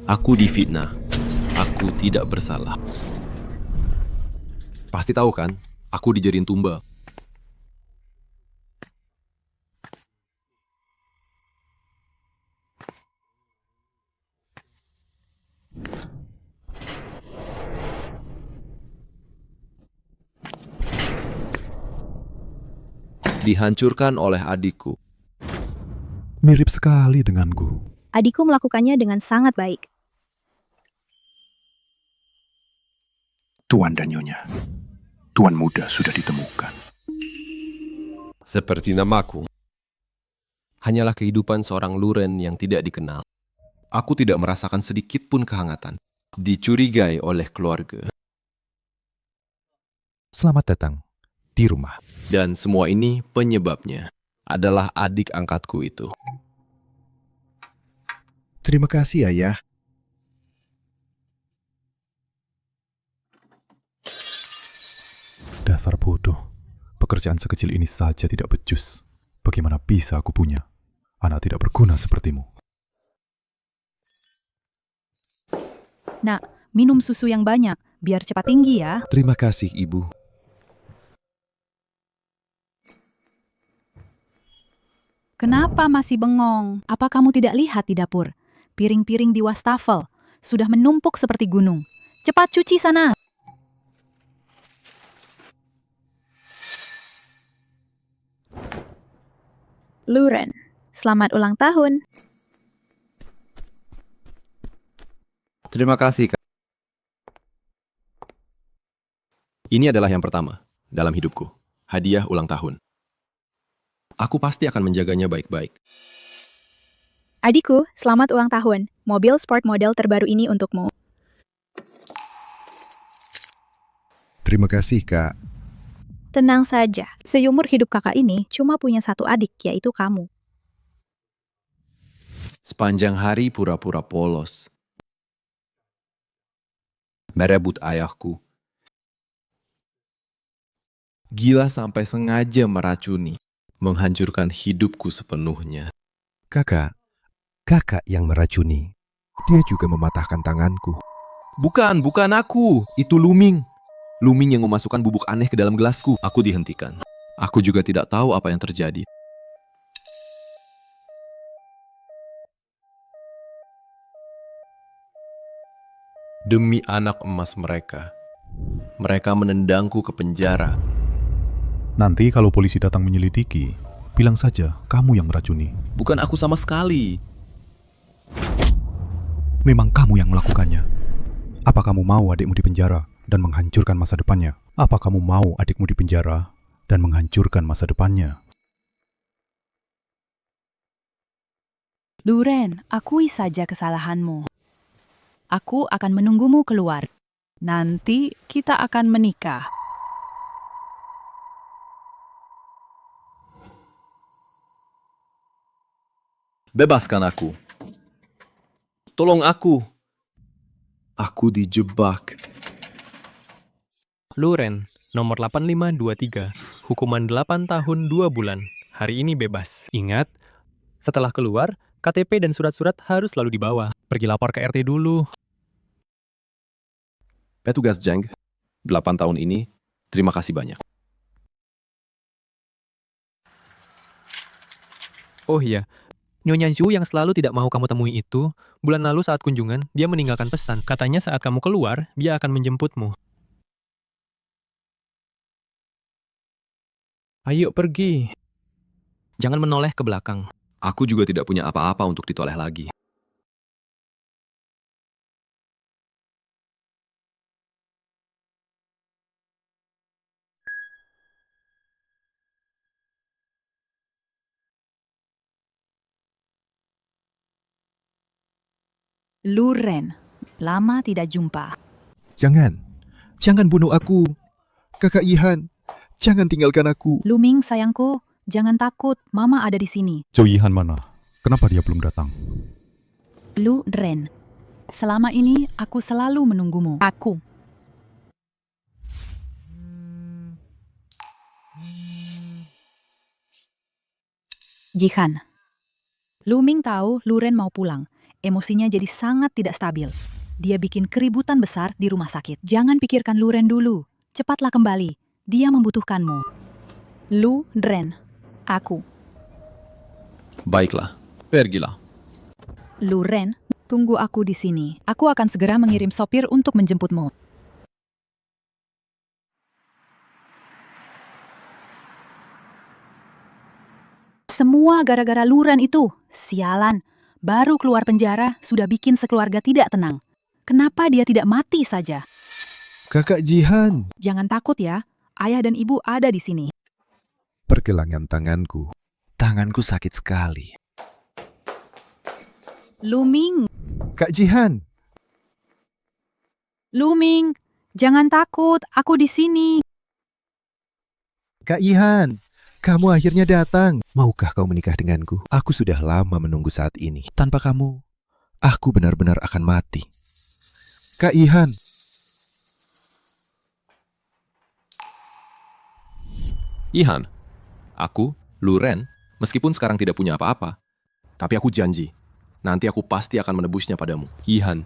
Aku difitnah. Aku tidak bersalah. Pasti tahu kan, aku dijadiin tumba. Dihancurkan oleh adikku. Mirip sekali denganku. Adikku melakukannya dengan sangat baik. Tuan dan Nyonya, Tuan muda sudah ditemukan. Seperti namaku. Hanyalah kehidupan seorang Luren yang tidak dikenal. Aku tidak merasakan sedikit pun kehangatan. Dicurigai oleh keluarga. Selamat datang di rumah. Dan semua ini penyebabnya adalah adik angkatku itu. Terima kasih, Ayah. Dasar bodoh. Pekerjaan sekecil ini saja tidak becus. Bagaimana bisa aku punya anak tidak berguna sepertimu? Nak, minum susu yang banyak, biar cepat tinggi ya. Terima kasih, Ibu. Kenapa masih bengong? Apa kamu tidak lihat di dapur? Piring-piring di wastafel sudah menumpuk seperti gunung. Cepat cuci sana. Luren, selamat ulang tahun. Terima kasih, Kak. Ini adalah yang pertama dalam hidupku. Hadiah ulang tahun. Aku pasti akan menjaganya baik-baik. Adikku, selamat ulang tahun. Mobil sport model terbaru ini untukmu. Terima kasih, Kak. Tenang saja, seumur hidup kakak ini cuma punya satu adik, yaitu kamu. Sepanjang hari pura-pura polos. Merebut ayahku. Gila sampai sengaja meracuni. Menghancurkan hidupku sepenuhnya. Kakak yang meracuni. Dia juga mematahkan tanganku. Bukan aku. Itu Luming. Luming yang memasukkan bubuk aneh ke dalam gelasku. Aku dihentikan. Aku juga tidak tahu apa yang terjadi. Demi anak emas mereka. Mereka menendangku ke penjara. Nanti kalau polisi datang menyelidiki, bilang saja kamu yang meracuni. Bukan aku sama sekali. Memang kamu yang melakukannya. Apa kamu mau adikmu di penjara dan menghancurkan masa depannya? Apa kamu mau adikmu di penjara dan menghancurkan masa depannya? Luren, akui saja kesalahanmu. Aku akan menunggumu keluar. Nanti kita akan menikah. Bebaskan aku. Tolong aku. Aku dijebak. Luren, nomor 8523, hukuman 8 tahun 2 bulan. Hari ini bebas. Ingat, setelah keluar, KTP dan surat-surat harus selalu dibawa. Pergi lapor ke RT dulu. Petugas Jeng, 8 tahun ini, terima kasih banyak. Oh iya, Nyonya Zhu yang selalu tidak mau kamu temui itu, bulan lalu saat kunjungan, dia meninggalkan pesan. Katanya saat kamu keluar, dia akan menjemputmu. Ayo pergi. Jangan menoleh ke belakang. Aku juga tidak punya apa-apa untuk ditoleh lagi. Luren, lama tidak jumpa. Jangan bunuh aku. Kakak Ihan, jangan tinggalkan aku. Luming, sayangku, jangan takut. Mama ada di sini. Zhou Yihan mana? Kenapa dia belum datang? Luren, selama ini aku selalu menunggumu. Aku. Jihan. Luming tahu Luren mau pulang. Emosinya jadi sangat tidak stabil. Dia bikin keributan besar di rumah sakit. Jangan pikirkan Lu Ren dulu. Cepatlah kembali. Dia membutuhkanmu. Lu Ren. Aku. Baiklah, pergilah. Lu Ren, tunggu aku di sini. Aku akan segera mengirim sopir untuk menjemputmu. Semua gara-gara Lu Ren itu. Sialan. Baru keluar penjara, sudah bikin sekeluarga tidak tenang. Kenapa dia tidak mati saja? Kakak Jihan. Jangan takut ya. Ayah dan ibu ada di sini. Pergelangan tanganku. Tanganku sakit sekali. Lu Ming, Kak Jihan. Lu Ming, jangan takut. Aku di sini. Kak Ihan. Kamu akhirnya datang. Maukah kau menikah denganku? Aku sudah lama menunggu saat ini. Tanpa kamu, aku benar-benar akan mati. Kak Ihan. Ihan, aku, Lu Ren, meskipun sekarang tidak punya apa-apa, tapi aku janji, nanti aku pasti akan menebusnya padamu. Ihan,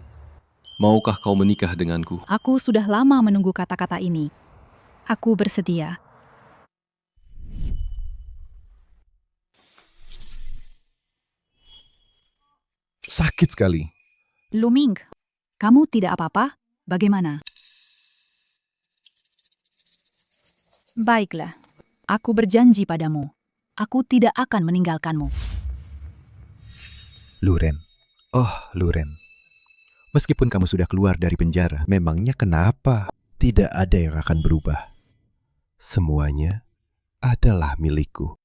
maukah kau menikah denganku? Aku sudah lama menunggu kata-kata ini. Aku bersedia. Sakit sekali. Lu Ming, kamu tidak apa-apa? Bagaimana? Baiklah, aku berjanji padamu. Aku tidak akan meninggalkanmu. Luren. Oh, Luren. Meskipun kamu sudah keluar dari penjara, memangnya kenapa? Tidak ada yang akan berubah. Semuanya adalah milikku.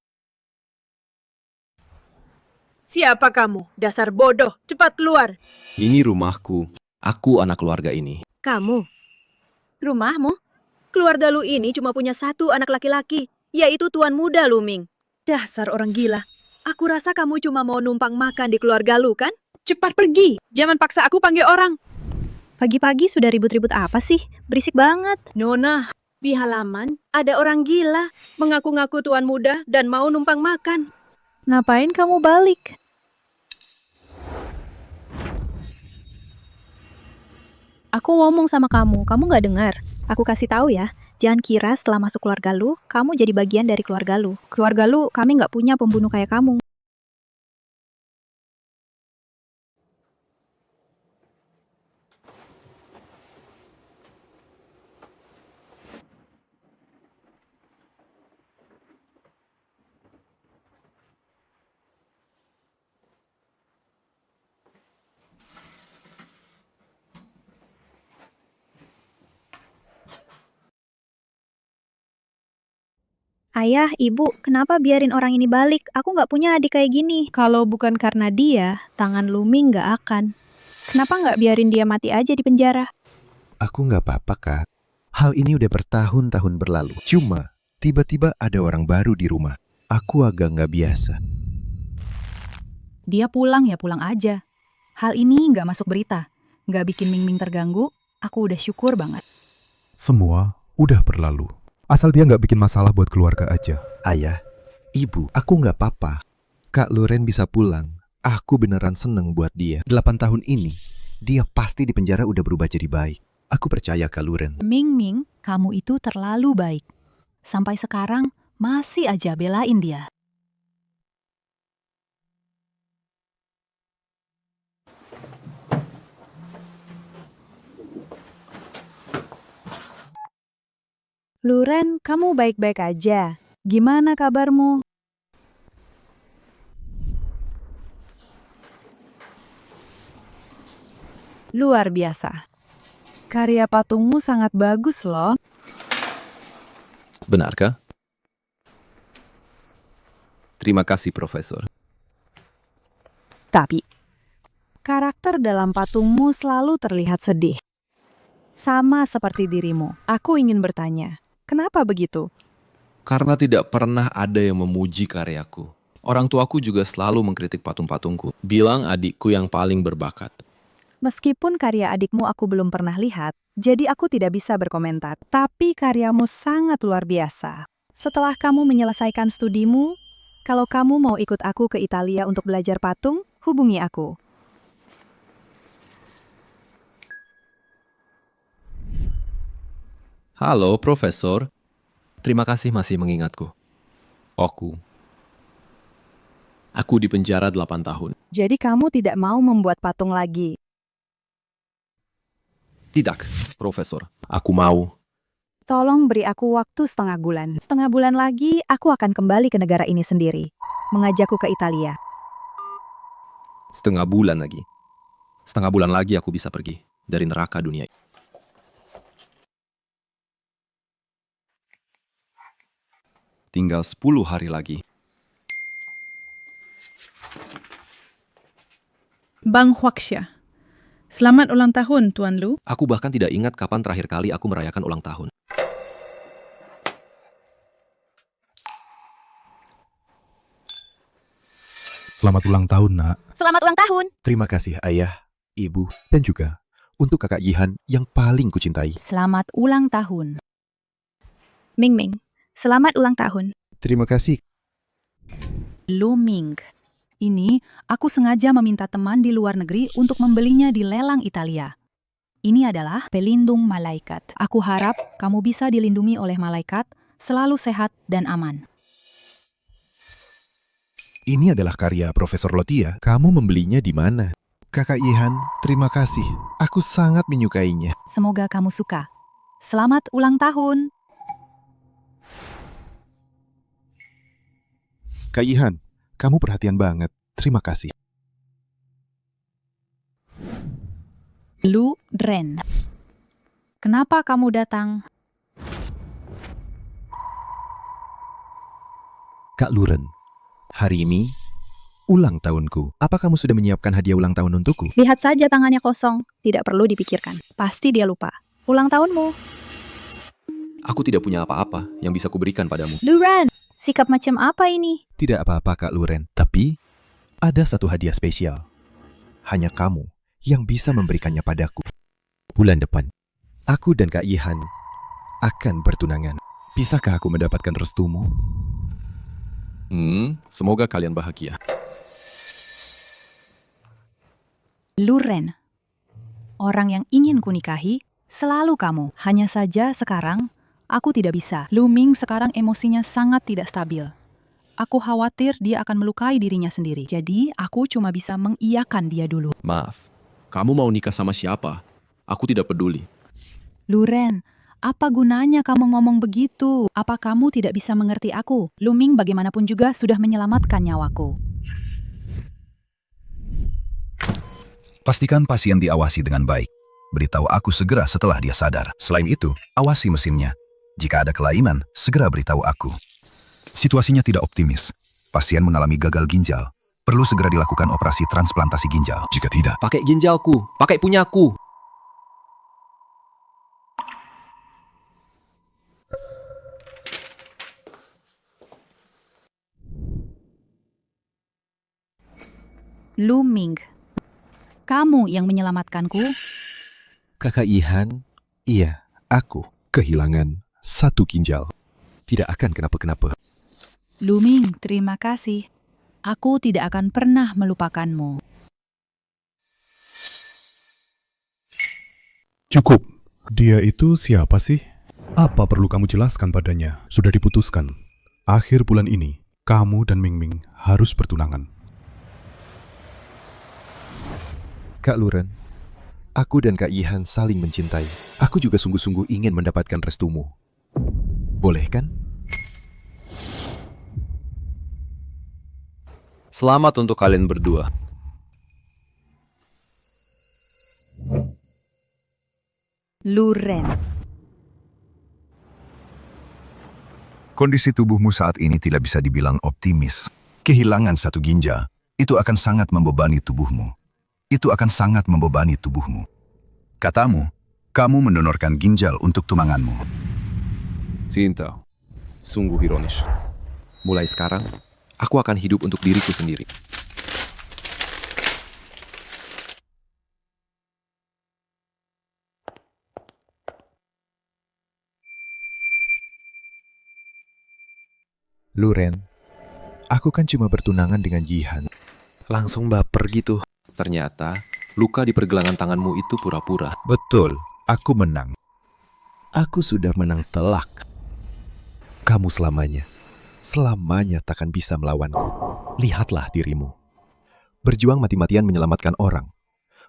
Siapa kamu? Dasar bodoh. Cepat keluar. Ini rumahku. Aku anak keluarga ini. Kamu? Rumahmu? Keluarga Lu ini cuma punya satu anak laki-laki, yaitu Tuan Muda Lu Ming. Dasar orang gila. Aku rasa kamu cuma mau numpang makan di keluarga Lu, kan? Cepat pergi. Jangan paksa aku panggil orang. Pagi-pagi sudah ribut-ribut apa sih? Berisik banget. Nona, di halaman ada orang gila mengaku-ngaku Tuan Muda dan mau numpang makan. Ngapain kamu balik? Aku ngomong sama kamu nggak dengar. Aku kasih tahu ya, jangan kira setelah masuk keluarga lu, kamu jadi bagian dari keluarga lu. Keluarga lu, kami nggak punya pembunuh kayak kamu. Ayah, ibu, kenapa biarin orang ini balik? Aku nggak punya adik kayak gini. Kalau bukan karena dia, tangan Lumi nggak akan. Kenapa nggak biarin dia mati aja di penjara? Aku nggak apa-apa, Kak. Hal ini udah bertahun-tahun berlalu. Cuma, tiba-tiba ada orang baru di rumah. Aku agak nggak biasa. Dia pulang ya pulang aja. Hal ini nggak masuk berita. Nggak bikin Ming Ming terganggu. Aku udah syukur banget. Semua udah berlalu. Asal dia nggak bikin masalah buat keluarga aja. Ayah, ibu, aku nggak apa-apa. Kak Loren bisa pulang. Aku beneran seneng buat dia. 8 tahun ini, dia pasti di penjara udah berubah jadi baik. Aku percaya Kak Loren. Ming Ming, kamu itu terlalu baik. Sampai sekarang masih aja belain dia. Luren, kamu baik-baik aja. Gimana kabarmu? Luar biasa. Karya patungmu sangat bagus loh. Benarkah? Terima kasih, Profesor. Tapi, karakter dalam patungmu selalu terlihat sedih. Sama seperti dirimu. Aku ingin bertanya, kenapa begitu? Karena tidak pernah ada yang memuji karyaku. Orang tuaku juga selalu mengkritik patung-patungku. Bilang adikku yang paling berbakat. Meskipun karya adikmu aku belum pernah lihat, jadi aku tidak bisa berkomentar. Tapi karyamu sangat luar biasa. Setelah kamu menyelesaikan studimu, kalau kamu mau ikut aku ke Italia untuk belajar patung, hubungi aku. Halo, Profesor. Terima kasih masih mengingatku. Aku di penjara 8 tahun. Jadi kamu tidak mau membuat patung lagi. Tidak, Profesor. Aku mau. Tolong beri aku waktu setengah bulan. Setengah bulan lagi, aku akan kembali ke negara ini sendiri. Mengajakku ke Italia. Setengah bulan lagi. Setengah bulan lagi aku bisa pergi dari neraka dunia. Tinggal 10 hari lagi. Bang Huaxia. Selamat ulang tahun, Tuan Lu. Aku bahkan tidak ingat kapan terakhir kali aku merayakan ulang tahun. Selamat ulang tahun, Nak. Selamat ulang tahun. Terima kasih ayah, ibu, dan juga untuk kakak Yihan yang paling kucintai. Selamat ulang tahun. Ming Ming, selamat ulang tahun. Terima kasih. Lu Ming. Ini aku sengaja meminta teman di luar negeri untuk membelinya di lelang Italia. Ini adalah pelindung malaikat. Aku harap kamu bisa dilindungi oleh malaikat, selalu sehat dan aman. Ini adalah karya Profesor Lotia. Kamu membelinya di mana? Kakak Yihan, terima kasih. Aku sangat menyukainya. Semoga kamu suka. Selamat ulang tahun. Kak Yihan, kamu perhatian banget. Terima kasih. Lu Ren. Kenapa kamu datang? Kak Luren, hari ini ulang tahunku. Apa kamu sudah menyiapkan hadiah ulang tahun untukku? Lihat saja tangannya kosong, tidak perlu dipikirkan. Pasti dia lupa. Ulang tahunmu. Aku tidak punya apa-apa yang bisa kuberikan padamu. Luren, sikap macam apa ini? Tidak apa-apa Kak Luren, tapi ada satu hadiah spesial. Hanya kamu yang bisa memberikannya padaku. Bulan depan, aku dan Kak Yihan akan bertunangan. Bisakah aku mendapatkan restumu? Semoga kalian bahagia. Lu Ren. Orang yang ingin kunikahi selalu kamu. Hanya saja sekarang aku tidak bisa. Lu Ming sekarang emosinya sangat tidak stabil. Aku khawatir dia akan melukai dirinya sendiri. Jadi aku cuma bisa mengiyakan dia dulu. Maaf, kamu mau nikah sama siapa? Aku tidak peduli. Lu Ren, apa gunanya kamu ngomong begitu? Apa kamu tidak bisa mengerti aku? Lu Ming bagaimanapun juga sudah menyelamatkan nyawaku. Pastikan pasien diawasi dengan baik. Beritahu aku segera setelah dia sadar. Selain itu, awasi mesinnya. Jika ada kelainan, segera beritahu aku. Situasinya tidak optimis. Pasien mengalami gagal ginjal. Perlu segera dilakukan operasi transplantasi ginjal. Jika tidak, Pakai ginjalku, pakai punyaku. Lu Ming, kamu yang menyelamatkanku? Kakak Yihan, iya, aku kehilangan satu ginjal. Tidak akan kenapa-kenapa. Lu Ming, terima kasih. Aku tidak akan pernah melupakanmu. Cukup. Dia itu siapa sih? Apa perlu kamu jelaskan padanya? Sudah diputuskan. Akhir bulan ini, kamu dan Ming Ming harus bertunangan. Kak Luren, aku dan Kak Yihan saling mencintai. Aku juga sungguh-sungguh ingin mendapatkan restumu. Boleh kan? Selamat untuk kalian berdua. Lu Ren. kondisi tubuhmu saat ini tidak bisa dibilang optimis. Kehilangan satu ginjal, itu akan sangat membebani tubuhmu. Katamu, kamu mendonorkan ginjal untuk tunanganmu. Cinta, sungguh ironis. Mulai sekarang, aku akan hidup untuk diriku sendiri. Luren, aku kan cuma bertunangan dengan Yihan. Langsung baper gitu. Ternyata, luka di pergelangan tanganmu itu pura-pura. Betul, aku menang. Aku sudah menang telak. Kamu selamanya takkan bisa melawanku. Lihatlah dirimu. Berjuang mati-matian menyelamatkan orang.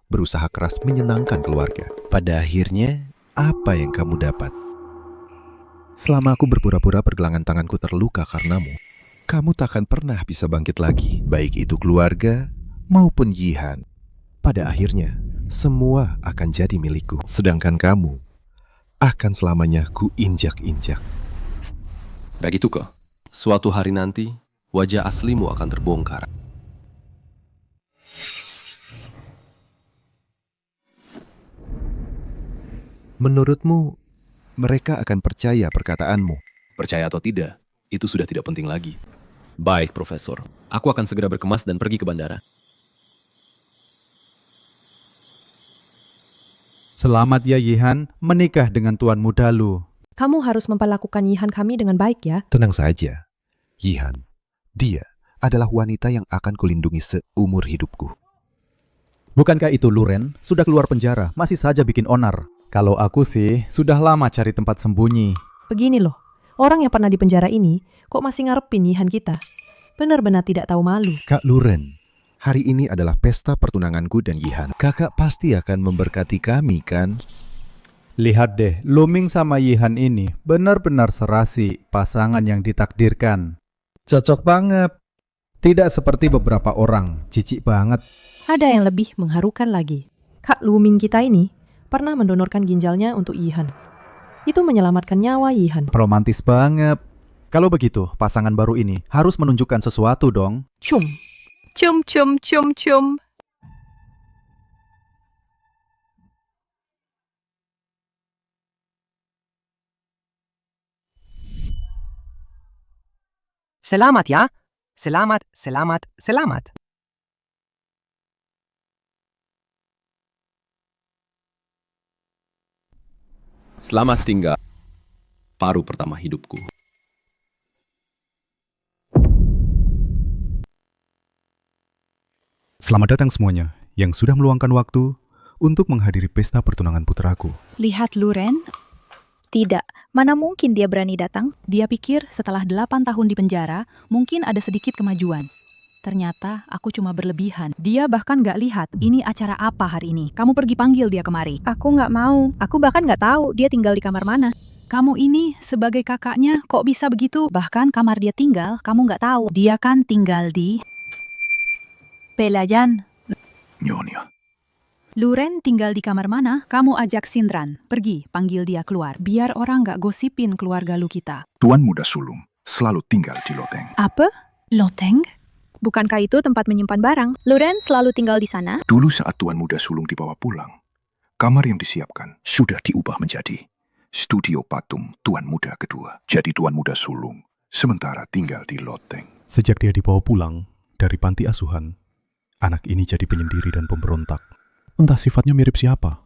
Berusaha keras menyenangkan keluarga. Pada akhirnya, apa yang kamu dapat? Selama aku berpura-pura pergelangan tanganku terluka karenamu, kamu takkan pernah bisa bangkit lagi. Baik itu keluarga maupun Yihan. Pada akhirnya, semua akan jadi milikku. Sedangkan kamu akan selamanya ku injak-injak. Begitu kok. Suatu hari nanti, wajah aslimu akan terbongkar. Menurutmu, mereka akan percaya perkataanmu? Percaya atau tidak, itu sudah tidak penting lagi. Baik, Profesor. Aku akan segera berkemas dan pergi ke bandara. Selamat ya Yihan, menikah dengan Tuan Muda Lu. Kamu harus memperlakukan Yihan kami dengan baik ya. Tenang saja, Yihan. Dia adalah wanita yang akan kulindungi seumur hidupku. Bukankah itu Luren? Sudah keluar penjara, masih saja bikin onar. Kalau aku sih, sudah lama cari tempat sembunyi. Begini loh, orang yang pernah di penjara ini kok masih ngarepin Yihan kita. Benar-benar tidak tahu malu. Kak Luren, hari ini adalah pesta pertunanganku dan Yihan. Kakak pasti akan memberkati kami, kan? Lihat deh, Luming sama Yihan ini benar-benar serasi, pasangan yang ditakdirkan. Cocok banget. Tidak seperti beberapa orang, cicik banget. Ada yang lebih mengharukan lagi. Kak Luming kita ini pernah mendonorkan ginjalnya untuk Yihan. Itu menyelamatkan nyawa Yihan. Romantis banget. Kalau begitu, pasangan baru ini harus menunjukkan sesuatu dong. Cum. Cum, cum, cum, cum. Selamat ya. Selamat, selamat, selamat. Selamat tinggal, paruh pertama hidupku. Selamat datang semuanya yang sudah meluangkan waktu untuk menghadiri pesta pertunangan putraku. Lihat Luren, Tidak, mana mungkin dia berani datang? dia pikir setelah 8 tahun di penjara, mungkin ada sedikit kemajuan. Ternyata aku cuma berlebihan. Dia bahkan gak lihat ini acara apa hari ini. Kamu pergi panggil dia kemari. Aku nggak mau. Aku bahkan nggak tahu dia tinggal di kamar mana. Kamu ini sebagai kakaknya kok bisa begitu? Bahkan kamar dia tinggal, kamu nggak tahu. Dia kan tinggal di Pelayan. Nyonya. Luren tinggal di kamar mana? Kamu ajak Sindran. Pergi, panggil dia keluar. Biar orang nggak gosipin keluarga lu kita. Tuan Muda Sulung selalu tinggal di loteng. Apa? Loteng? Bukankah itu tempat menyimpan barang? Luren selalu tinggal di sana? Dulu saat Tuan Muda Sulung dibawa pulang, kamar yang disiapkan sudah diubah menjadi studio patung Tuan Muda kedua. Jadi Tuan Muda Sulung sementara tinggal di loteng. Sejak dia dibawa pulang dari panti asuhan, anak ini jadi penyendiri dan pemberontak. Entah sifatnya mirip siapa.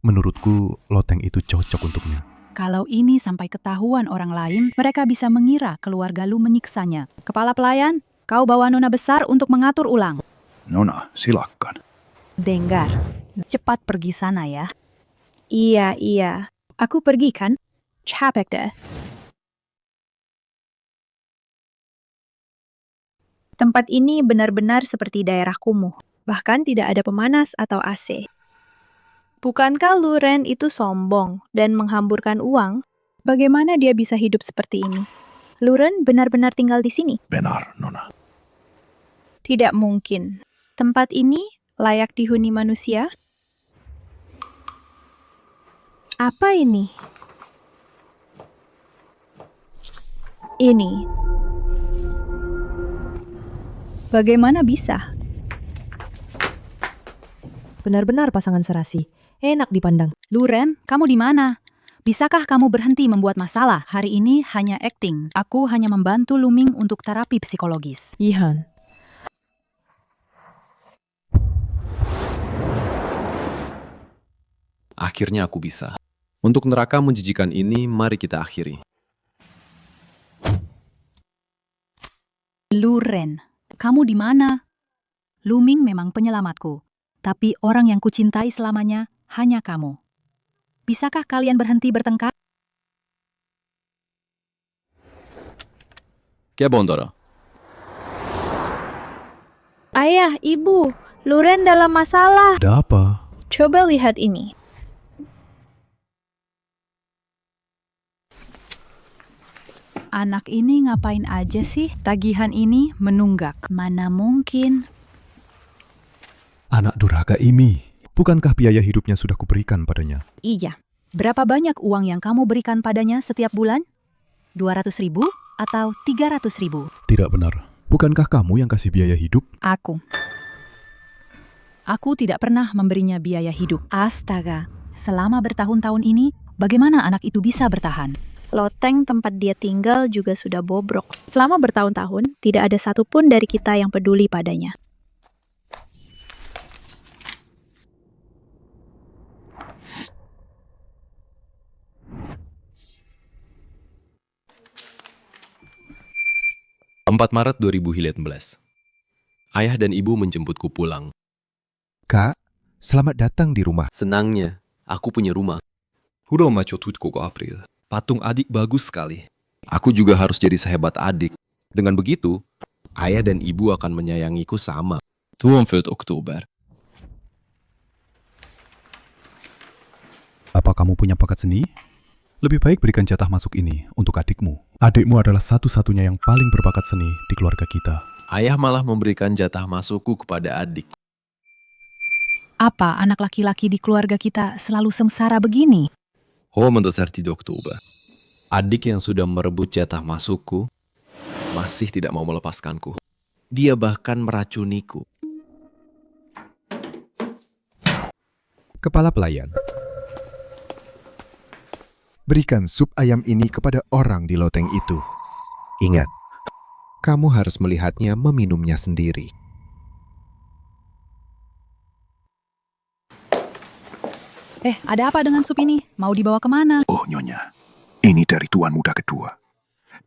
Menurutku, loteng itu cocok untuknya. Kalau ini sampai ketahuan orang lain, mereka bisa mengira keluarga lu menyiksanya. Kepala pelayan, kau bawa nona besar untuk mengatur ulang. Nona, silakan. Dengar, cepat pergi sana ya. Iya. Aku pergi kan? Capek deh. Tempat ini benar-benar seperti daerah kumuh. Bahkan tidak ada pemanas atau AC. Bukankah Luren itu sombong dan menghamburkan uang? Bagaimana dia bisa hidup seperti ini? Luren benar-benar tinggal di sini? Benar, Nona. Tidak mungkin. Tempat ini layak dihuni manusia? Apa ini? Ini. Bagaimana bisa? Benar-benar pasangan serasi. Enak dipandang. Luren, kamu di mana? Bisakah kamu berhenti membuat masalah? Hari ini hanya acting. Aku hanya membantu Luming untuk terapi psikologis. Yihan. Akhirnya aku bisa. Untuk neraka menjijikan ini, mari kita akhiri. Luren, kamu di mana? Luming memang penyelamatku. Tapi orang yang kucintai selamanya hanya kamu. Bisakah kalian berhenti bertengkar? Kya bondoro? Ayah, ibu, Luren dalam masalah. Ada apa? Coba lihat ini. Anak ini ngapain aja sih? Tagihan ini menunggak. Mana mungkin? Anak durhaka ini. Bukankah biaya hidupnya sudah kuberikan padanya? Iya. Berapa banyak uang yang kamu berikan padanya setiap bulan? 200.000 atau 300.000? Tidak benar. Bukankah kamu yang kasih biaya hidup? Aku. Aku tidak pernah memberinya biaya hidup. Astaga. Selama bertahun-tahun ini, bagaimana anak itu bisa bertahan? Loteng tempat dia tinggal juga sudah bobrok. Selama bertahun-tahun, tidak ada satupun dari kita yang peduli padanya. Maret 2011. Ayah dan ibu menjemputku pulang. Kak, selamat datang di rumah. Senangnya, aku punya rumah. Huroma cotutko ko April. Patung adik bagus sekali. Aku juga harus jadi sehebat adik. Dengan begitu, ayah dan ibu akan menyayangiku sama. 24 Oktober. Apa kamu punya bakat seni? Lebih baik berikan jatah masuk ini untuk adikmu. Adikmu adalah satu-satunya yang paling berbakat seni di keluarga kita. Ayah malah memberikan jatah masukku kepada adik. Apa anak laki-laki di keluarga kita selalu sengsara begini? di Oktober. Adik yang sudah merebut jatah masukku masih tidak mau melepaskanku. Dia bahkan meracuniku. Kepala pelayan. Berikan sup ayam ini kepada orang di loteng itu. Ingat, kamu harus melihatnya meminumnya sendiri. Ada apa dengan sup ini? Mau dibawa kemana? Oh, Nyonya. Ini dari Tuan Muda kedua.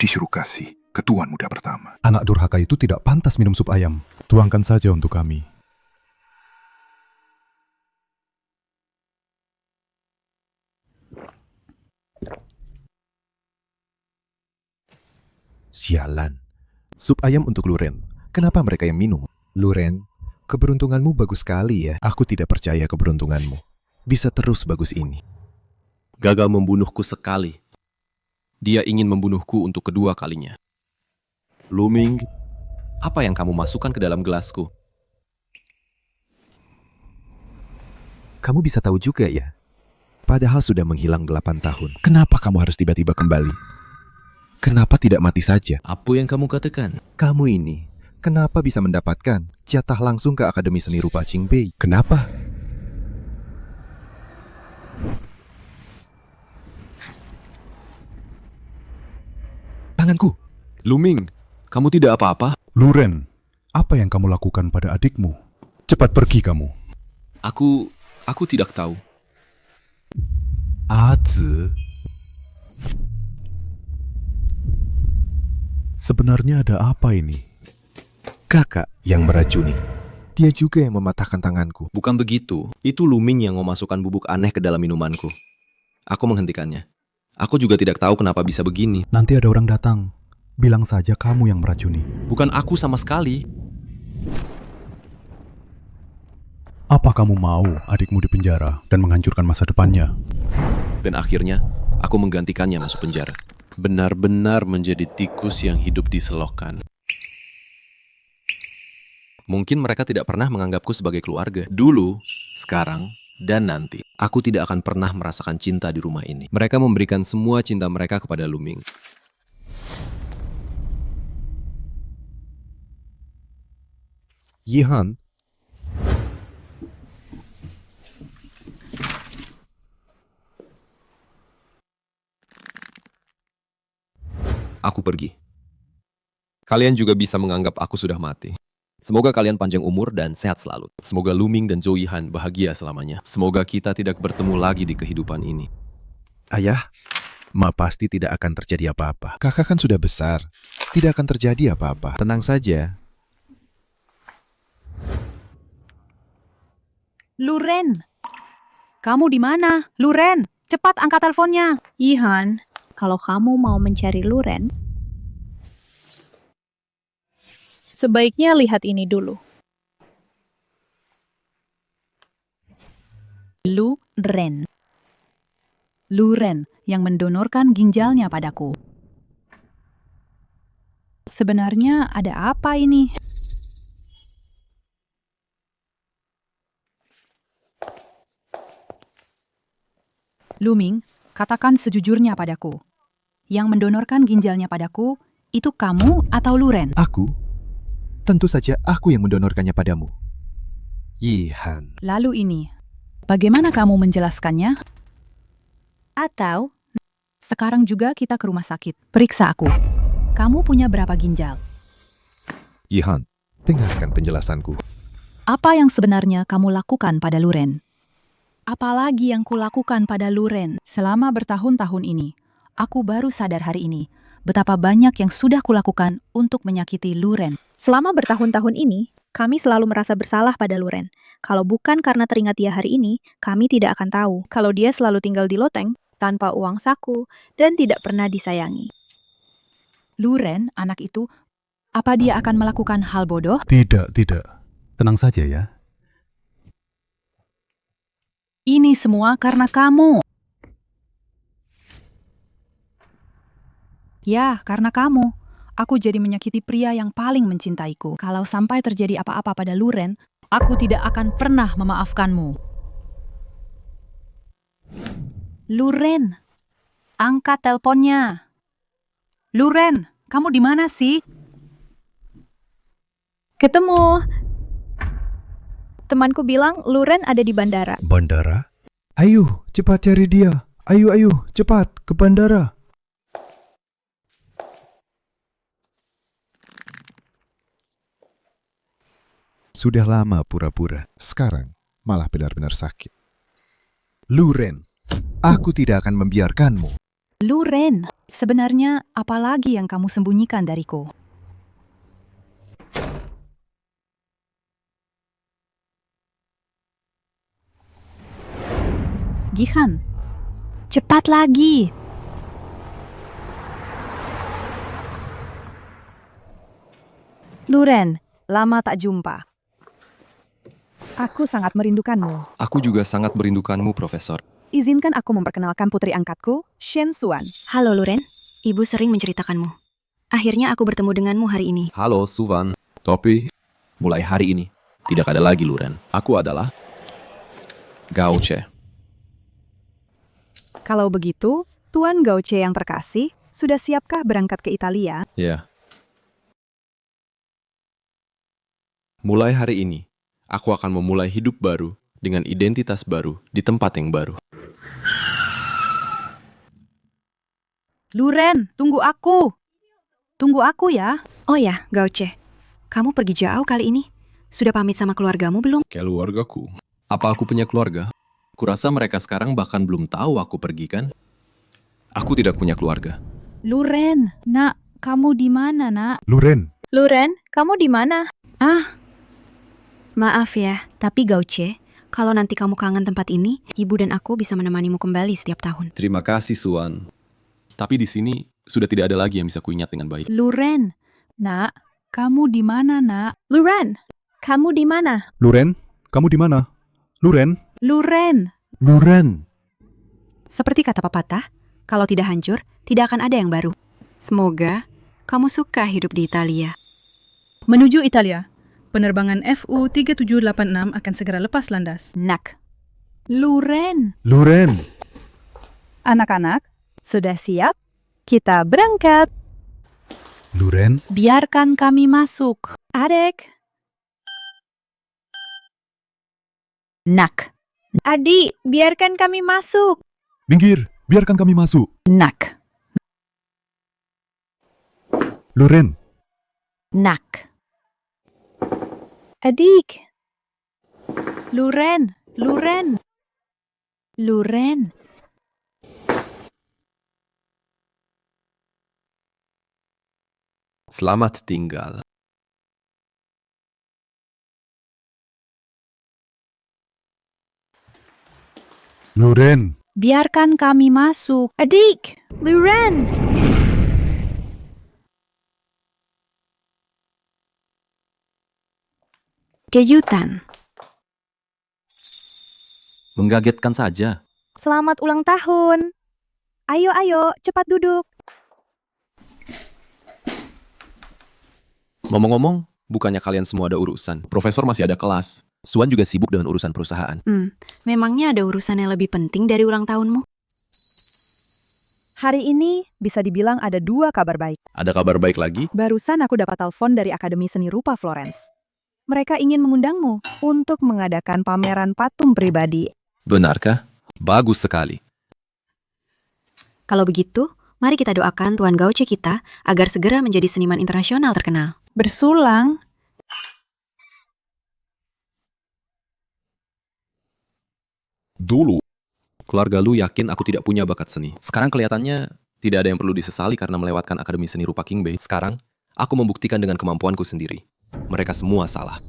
Disuruh kasih ke Tuan Muda pertama. Anak durhaka itu tidak pantas minum sup ayam. Tuangkan saja untuk kami. Sialan. Sup ayam untuk Luren. Kenapa mereka yang minum? Luren, keberuntunganmu bagus sekali ya. Aku tidak percaya keberuntunganmu bisa terus bagus ini. Gagal membunuhku sekali. Dia ingin membunuhku untuk kedua kalinya. Luming, apa yang kamu masukkan ke dalam gelasku? Kamu bisa tahu juga ya? Padahal sudah menghilang 8 tahun. Kenapa kamu harus tiba-tiba kembali? Kenapa tidak mati saja? Apa yang kamu katakan? Kamu ini, kenapa bisa mendapatkan jatah langsung ke Akademi Seni Rupa Qingbei? Kenapa? Tanganku. Luming, kamu tidak apa-apa? Luren, apa yang kamu lakukan pada adikmu? Cepat pergi kamu. Aku tidak tahu. Azi. Sebenarnya ada apa ini? Kakak yang meracuni. Dia juga yang mematahkan tanganku. Bukan begitu. Itu Luming yang memasukkan bubuk aneh ke dalam minumanku. Aku menghentikannya. Aku juga tidak tahu kenapa bisa begini. Nanti ada orang datang. Bilang saja kamu yang meracuni. Bukan aku sama sekali. Apa kamu mau adikmu dipenjara dan menghancurkan masa depannya? Dan akhirnya, aku menggantikannya masuk penjara. Benar-benar menjadi tikus yang hidup di selokan. Mungkin mereka tidak pernah menganggapku sebagai keluarga. Dulu, sekarang, dan nanti. Aku tidak akan pernah merasakan cinta di rumah ini. Mereka memberikan semua cinta mereka kepada Luming. Yihan. Aku pergi. Kalian juga bisa menganggap aku sudah mati. Semoga kalian panjang umur dan sehat selalu. Semoga Luming dan Zhou Yihan bahagia selamanya. Semoga kita tidak bertemu lagi di kehidupan ini. Ayah, Ma pasti tidak akan terjadi apa-apa. Kakak kan sudah besar. Tidak akan terjadi apa-apa. Tenang saja. Luren, kamu di mana? Luren, Cepat angkat teleponnya. Yihan, kalau kamu mau mencari Luren, sebaiknya lihat ini dulu. Luren. Luren yang mendonorkan ginjalnya padaku. Sebenarnya ada apa ini? Luming, katakan sejujurnya padaku. Yang mendonorkan ginjalnya padaku, itu kamu atau Luren? Aku? Tentu saja aku yang mendonorkannya padamu. Yihan. Lalu ini, bagaimana kamu menjelaskannya? Atau, sekarang juga kita ke rumah sakit. Periksa aku. Kamu punya berapa ginjal? Yihan, dengarkan penjelasanku. Apa yang sebenarnya kamu lakukan pada Luren? Apalagi yang kulakukan pada Luren selama bertahun-tahun ini. Aku baru sadar hari ini betapa banyak yang sudah kulakukan untuk menyakiti Luren. Selama bertahun-tahun ini, kami selalu merasa bersalah pada Luren. Kalau bukan karena teringat dia hari ini, kami tidak akan tahu kalau dia selalu tinggal di loteng, tanpa uang saku, dan tidak pernah disayangi. Luren, anak itu, apa dia akan melakukan hal bodoh? Tidak. Tenang saja ya. Ini semua karena kamu. Ya, karena kamu. Aku jadi menyakiti pria yang paling mencintaiku. Kalau sampai terjadi apa-apa pada Luren, aku tidak akan pernah memaafkanmu. Luren, angkat teleponnya. Luren, kamu di mana sih? Ketemu. Temanku bilang Luren ada di bandara. Bandara? Ayo, cepat cari dia. Ayo, cepat ke bandara. Sudah lama pura-pura, sekarang malah benar-benar sakit. Luren, aku tidak akan membiarkanmu. Luren, sebenarnya apa lagi yang kamu sembunyikan dariku? Gihan, cepat lagi. Luren, lama tak jumpa. Aku sangat merindukanmu. Aku juga sangat merindukanmu, Profesor. Izinkan aku memperkenalkan putri angkatku, Shen Suan. Halo Luren, ibu sering menceritakanmu. Akhirnya aku bertemu denganmu hari ini. Halo, Suvan. Tapi, mulai hari ini, tidak ada lagi Luren. Aku adalah Gauche. Kalau begitu, Tuan Gauche yang terkasih, sudah siapkah berangkat ke Italia? Ya. Mulai hari ini, aku akan memulai hidup baru dengan identitas baru di tempat yang baru. Luren, tunggu aku. Tunggu aku ya. Oh ya, Gauche, kamu pergi jauh kali ini. Sudah pamit sama keluargamu belum? Keluargaku. Apa aku punya keluarga? Kurasa mereka sekarang bahkan belum tahu aku pergi kan? Aku tidak punya keluarga. Luren, nak, kamu di mana, nak? Luren. Luren, kamu di mana? Maaf ya, tapi Gauche, kalau nanti kamu kangen tempat ini, ibu dan aku bisa menemanimu kembali setiap tahun. Terima kasih, Suan. Tapi di sini sudah tidak ada lagi yang bisa kuingat dengan baik. Luren, nak, kamu di mana, nak? Luren, kamu di mana? Luren, kamu di mana? Luren. Luren. Luren. Seperti kata pepatah, kalau tidak hancur, tidak akan ada yang baru. Semoga kamu suka hidup di Italia. Menuju Italia. Penerbangan FU 3786 akan segera lepas landas. Nak. Luren. Luren. Anak-anak, sudah siap? Kita berangkat. Luren. Biarkan kami masuk. Adek. Nak. Adik, biarkan kami masuk. Minggir, biarkan kami masuk. Nak. Luren. Nak. Adik. Luren. Luren. Luren. Selamat tinggal. Luren. Biarkan kami masuk. Adik, Luren! Kejutan. Mengagetkan saja. Selamat ulang tahun. Ayo, cepat duduk. Ngomong-ngomong, bukannya kalian semua ada urusan? Profesor masih ada kelas. Suan juga sibuk dengan urusan perusahaan. Memangnya ada urusan yang lebih penting dari ulang tahunmu? Hari ini bisa dibilang ada 2 kabar baik. Ada kabar baik lagi? Barusan aku dapat telepon dari Akademi Seni Rupa Florence. Mereka ingin mengundangmu untuk mengadakan pameran patung pribadi. Benarkah? Bagus sekali. Kalau begitu, mari kita doakan Tuan Gauce kita agar segera menjadi seniman internasional terkenal. Bersulang? Dulu, keluarga Lu yakin aku tidak punya bakat seni. Sekarang kelihatannya tidak ada yang perlu disesali karena melewatkan Akademi Seni Rupa King Bay. Sekarang, aku membuktikan dengan kemampuanku sendiri. Mereka semua salah.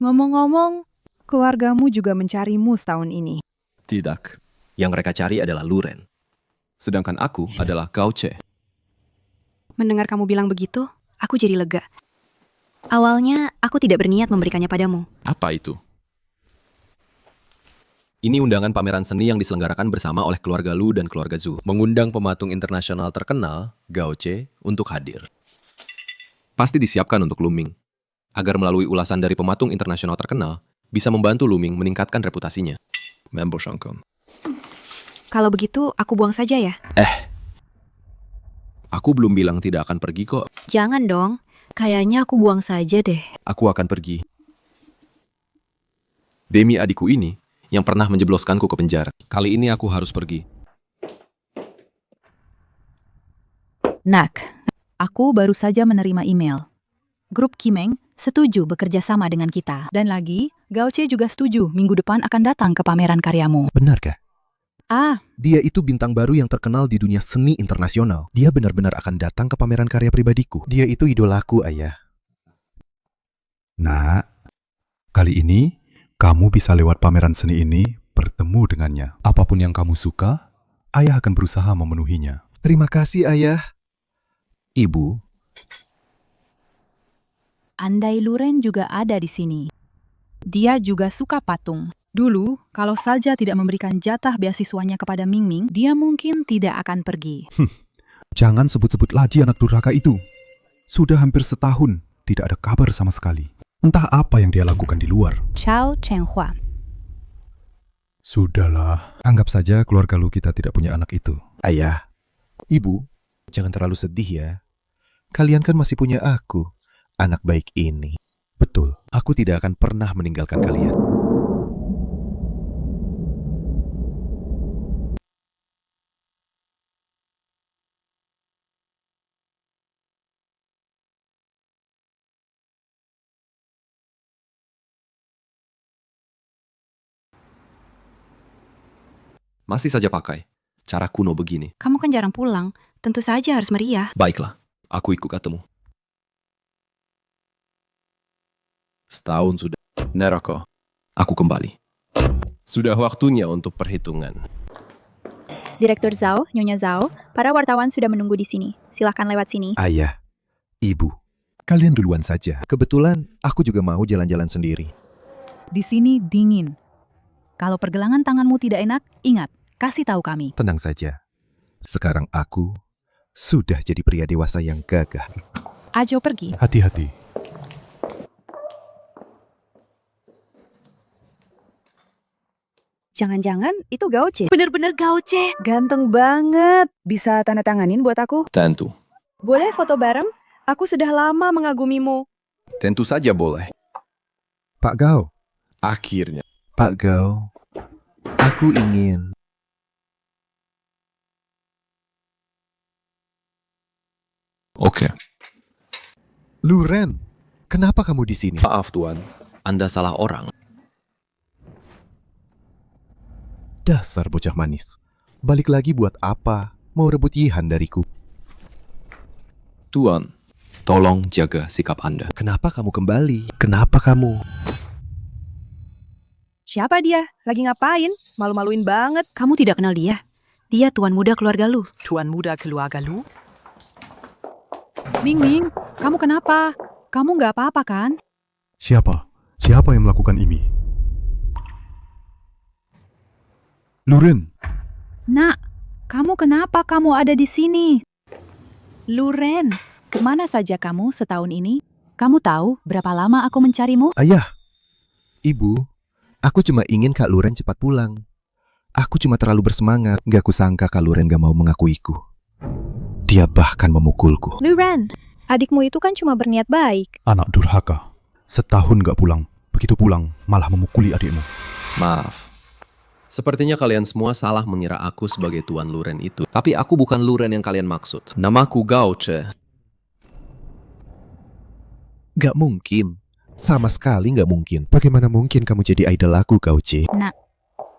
Ngomong-ngomong, keluargamu juga mencarimu setahun ini. Tidak. Yang mereka cari adalah Luren. Sedangkan aku adalah Gauce. Mendengar kamu bilang begitu, aku jadi lega. Awalnya, aku tidak berniat memberikannya padamu. Apa itu? Ini undangan pameran seni yang diselenggarakan bersama oleh keluarga Lu dan keluarga Zhu. Mengundang pematung internasional terkenal, Gauce, untuk hadir. Pasti disiapkan untuk Luming. Agar melalui ulasan dari pematung internasional terkenal, bisa membantu Luming meningkatkan reputasinya. Member Shangkong. Kalau begitu, aku buang saja ya? Aku belum bilang tidak akan pergi kok. Jangan dong. Kayaknya aku buang saja deh. Aku akan pergi. Demi adikku ini, yang pernah menjebloskanku ke penjara. Kali ini aku harus pergi. Nak, aku baru saja menerima email. Grup Kimeng setuju bekerja sama dengan kita. Dan lagi, Gauce juga setuju minggu depan akan datang ke pameran karyamu. Benarkah? Ah, Dia itu bintang baru yang terkenal di dunia seni internasional. Dia benar-benar akan datang ke pameran karya pribadiku. Dia itu idolaku, Ayah. Nak, kali ini kamu bisa lewat pameran seni ini bertemu dengannya. Apapun yang kamu suka, Ayah akan berusaha memenuhinya. Terima kasih, Ayah. Ibu, andai Luren juga ada di sini. Dia juga suka patung. Dulu, kalau saja tidak memberikan jatah beasiswanya kepada Ming Ming, dia mungkin tidak akan pergi. Jangan sebut-sebut lagi anak durhaka itu. Sudah hampir setahun, tidak ada kabar sama sekali. Entah apa yang dia lakukan di luar. Chao Chenghua. Sudahlah, anggap saja keluarga Lu kita tidak punya anak itu. Ayah, Ibu, jangan terlalu sedih ya. Kalian kan masih punya aku, anak baik ini. Betul. Aku tidak akan pernah meninggalkan kalian. Masih saja pakai. Cara kuno begini. Kamu kan jarang pulang. Tentu saja harus meriah. Baiklah, aku ikut ketemu. Setahun sudah. Neroko, aku kembali. Sudah waktunya untuk perhitungan. Direktur Zhao, Nyonya Zhao, para wartawan sudah menunggu di sini. Silakan lewat sini. Ayah, Ibu, kalian duluan saja. Kebetulan aku juga mau jalan-jalan sendiri. Di sini dingin. Kalau pergelangan tanganmu tidak enak, ingat, kasih tahu kami. Tenang saja. Sekarang aku sudah jadi pria dewasa yang gagah. Ajo pergi. Hati-hati. Jangan-jangan itu Gauce. Bener-bener Gauce. Ganteng banget. Bisa tanda tanganin buat aku? Tentu. Boleh foto bareng? Aku sudah lama mengagumimu. Tentu saja boleh. Pak Gao. Akhirnya. Pak Gao, aku ingin... Oke. Luren, kenapa kamu di sini? Maaf Tuan, Anda salah orang. Dasar bocah manis. Balik lagi buat apa? Mau rebut Yihan dariku? Tuan, tolong jaga sikap Anda. Kenapa kamu kembali? Kenapa kamu? Siapa dia? Lagi ngapain? Malu-maluin banget. Kamu tidak kenal dia? Dia tuan muda keluarga Lu. Tuan muda keluarga Lu? Ming Ming, kamu kenapa? Kamu nggak apa-apa kan? Siapa? Siapa yang melakukan ini? Luren! Nak, kamu kenapa kamu ada di sini? Luren, kemana saja kamu setahun ini? Kamu tahu berapa lama aku mencarimu? Ayah, Ibu, aku cuma ingin Kak Luren cepat pulang. Aku cuma terlalu bersemangat. Gak kusangka Kak Luren gak mau mengakuiku. Dia bahkan memukulku. Luren, adikmu itu kan cuma berniat baik. Anak durhaka. Setahun gak pulang. Begitu pulang, malah memukuli adikmu. Maaf. Sepertinya kalian semua salah mengira aku sebagai Tuan Luren itu. Tapi aku bukan Luren yang kalian maksud. Namaku Gauche. Gak mungkin. Sama sekali gak mungkin. Bagaimana mungkin kamu jadi idol aku, Gauche? Nak,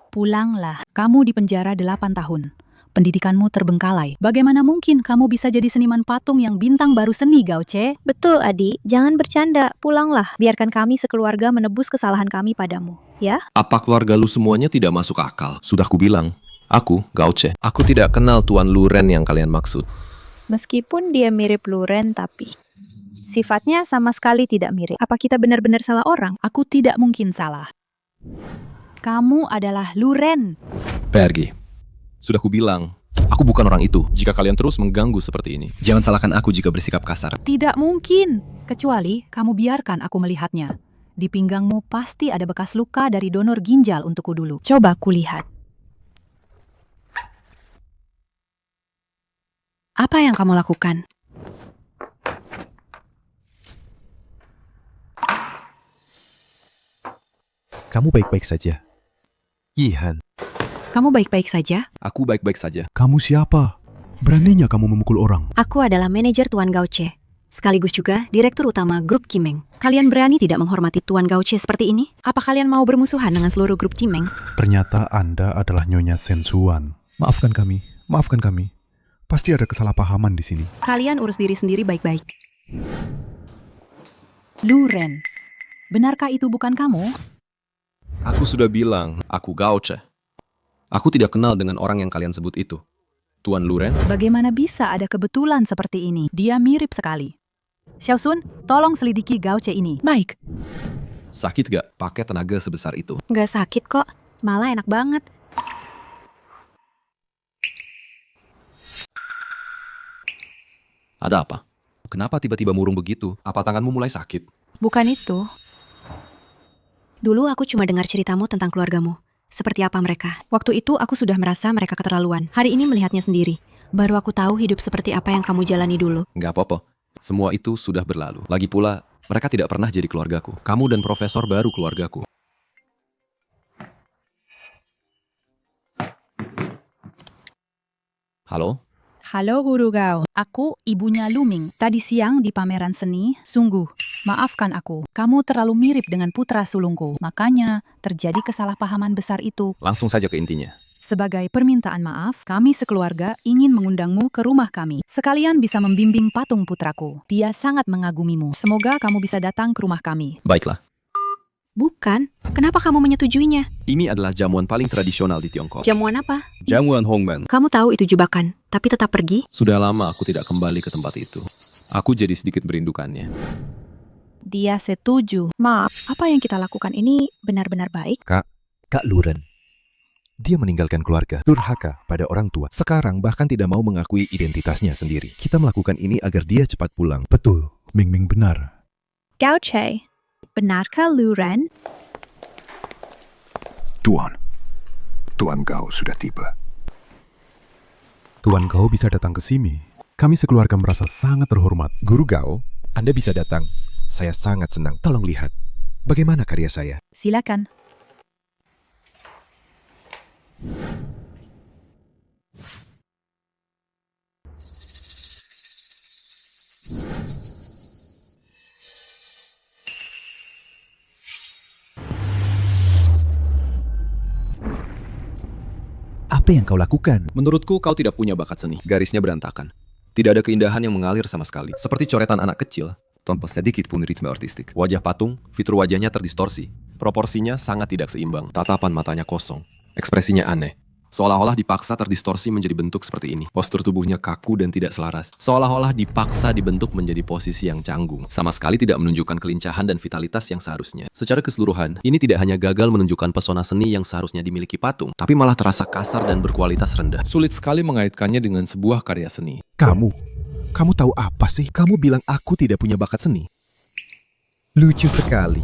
pulanglah. Kamu di penjara 8 tahun. Pendidikanmu terbengkalai. Bagaimana mungkin kamu bisa jadi seniman patung yang bintang baru seni, Gauche? Betul, adik. Jangan bercanda. Pulanglah. Biarkan kami sekeluarga menebus kesalahan kami padamu. Ya? Apa keluarga lu semuanya tidak masuk akal? Sudah kubilang. Aku, Gauche. Aku tidak kenal Tuan Luren yang kalian maksud. Meskipun dia mirip Luren, tapi sifatnya sama sekali tidak mirip. Apa kita benar-benar salah orang? Aku tidak mungkin salah. Kamu adalah Luren. Pergi. Sudah kubilang, aku bukan orang itu. Jika kalian terus mengganggu seperti ini, jangan salahkan aku jika bersikap kasar. Tidak mungkin. Kecuali kamu biarkan aku melihatnya. Di pinggangmu pasti ada bekas luka dari donor ginjal untukku dulu. Coba kulihat. Apa yang kamu lakukan? Kamu baik-baik saja. Yihan. Kamu baik-baik saja? Aku baik-baik saja. Kamu siapa? Beraninya kamu memukul orang? Aku adalah manajer Tuan Gauche. Sekaligus juga direktur utama grup Kimeng. Kalian berani tidak menghormati Tuan Gauche seperti ini? Apa kalian mau bermusuhan dengan seluruh grup Kimeng? Ternyata Anda adalah Nyonya Sensuan. Maafkan kami, maafkan kami. Pasti ada kesalahpahaman di sini. Kalian urus diri sendiri baik-baik. Luren, benarkah itu bukan kamu? Aku sudah bilang, aku Gauche. Aku tidak kenal dengan orang yang kalian sebut itu. Tuan Luren? Bagaimana bisa ada kebetulan seperti ini? Dia mirip sekali. Xiaosun, tolong selidiki Gauche ini. Baik. Sakit gak pakai tenaga sebesar itu? Nggak sakit kok, malah enak banget. Ada apa? Kenapa tiba-tiba murung begitu? Apa tanganmu mulai sakit? Bukan itu. Dulu aku cuma dengar ceritamu tentang keluargamu. Seperti apa mereka. Waktu itu aku sudah merasa mereka keterlaluan. Hari ini melihatnya sendiri. Baru aku tahu hidup seperti apa yang kamu jalani dulu. Nggak apa-apa. Semua itu sudah berlalu. Lagi pula, mereka tidak pernah jadi keluargaku. Kamu dan profesor baru keluargaku. Halo? Halo Guru Gao, aku ibunya Luming. Tadi siang di pameran seni, sungguh, maafkan aku. Kamu terlalu mirip dengan putra sulungku. Makanya terjadi kesalahpahaman besar itu. Langsung saja ke intinya. Sebagai permintaan maaf, kami sekeluarga ingin mengundangmu ke rumah kami. Sekalian bisa membimbing patung putraku. Dia sangat mengagumimu. Semoga kamu bisa datang ke rumah kami. Baiklah. Bukan. Kenapa kamu menyetujuinya? Ini adalah jamuan paling tradisional di Tiongkok. Jamuan apa? Jamuan Hongmen. Kamu tahu itu jebakan, tapi tetap pergi? Sudah lama aku tidak kembali ke tempat itu. Aku jadi sedikit merindukannya. Dia setuju. Maaf, apa yang kita lakukan ini benar-benar baik? Kak Luren. Dia meninggalkan keluarga, durhaka pada orang tua. Sekarang bahkan tidak mau mengakui identitasnya sendiri. Kita melakukan ini agar dia cepat pulang. Betul, Ming Ming benar. Gauche, benarkah Luren? Tuan Gao sudah tiba. Tuan Gao bisa datang ke sini. Kami sekeluarga merasa sangat terhormat. Guru Gao, Anda bisa datang. Saya sangat senang. Tolong lihat. Bagaimana karya saya? Silakan. Apa yang kau lakukan? Menurutku kau tidak punya bakat seni. Garisnya berantakan. Tidak ada keindahan yang mengalir sama sekali. Seperti coretan anak kecil. tanpa sedikit pun ritme artistik. Wajah patung, fitur wajahnya terdistorsi. Proporsinya sangat tidak seimbang. Tatapan matanya kosong. Ekspresinya aneh. Seolah-olah dipaksa terdistorsi menjadi bentuk seperti ini. Postur tubuhnya kaku dan tidak selaras. Seolah-olah dipaksa dibentuk menjadi posisi yang canggung. Sama sekali tidak menunjukkan kelincahan dan vitalitas yang seharusnya. Secara keseluruhan, ini tidak hanya gagal menunjukkan pesona seni yang seharusnya dimiliki patung, tapi malah terasa kasar dan berkualitas rendah. Sulit sekali mengaitkannya dengan sebuah karya seni. Kamu tahu apa sih? Kamu bilang aku tidak punya bakat seni. Lucu sekali.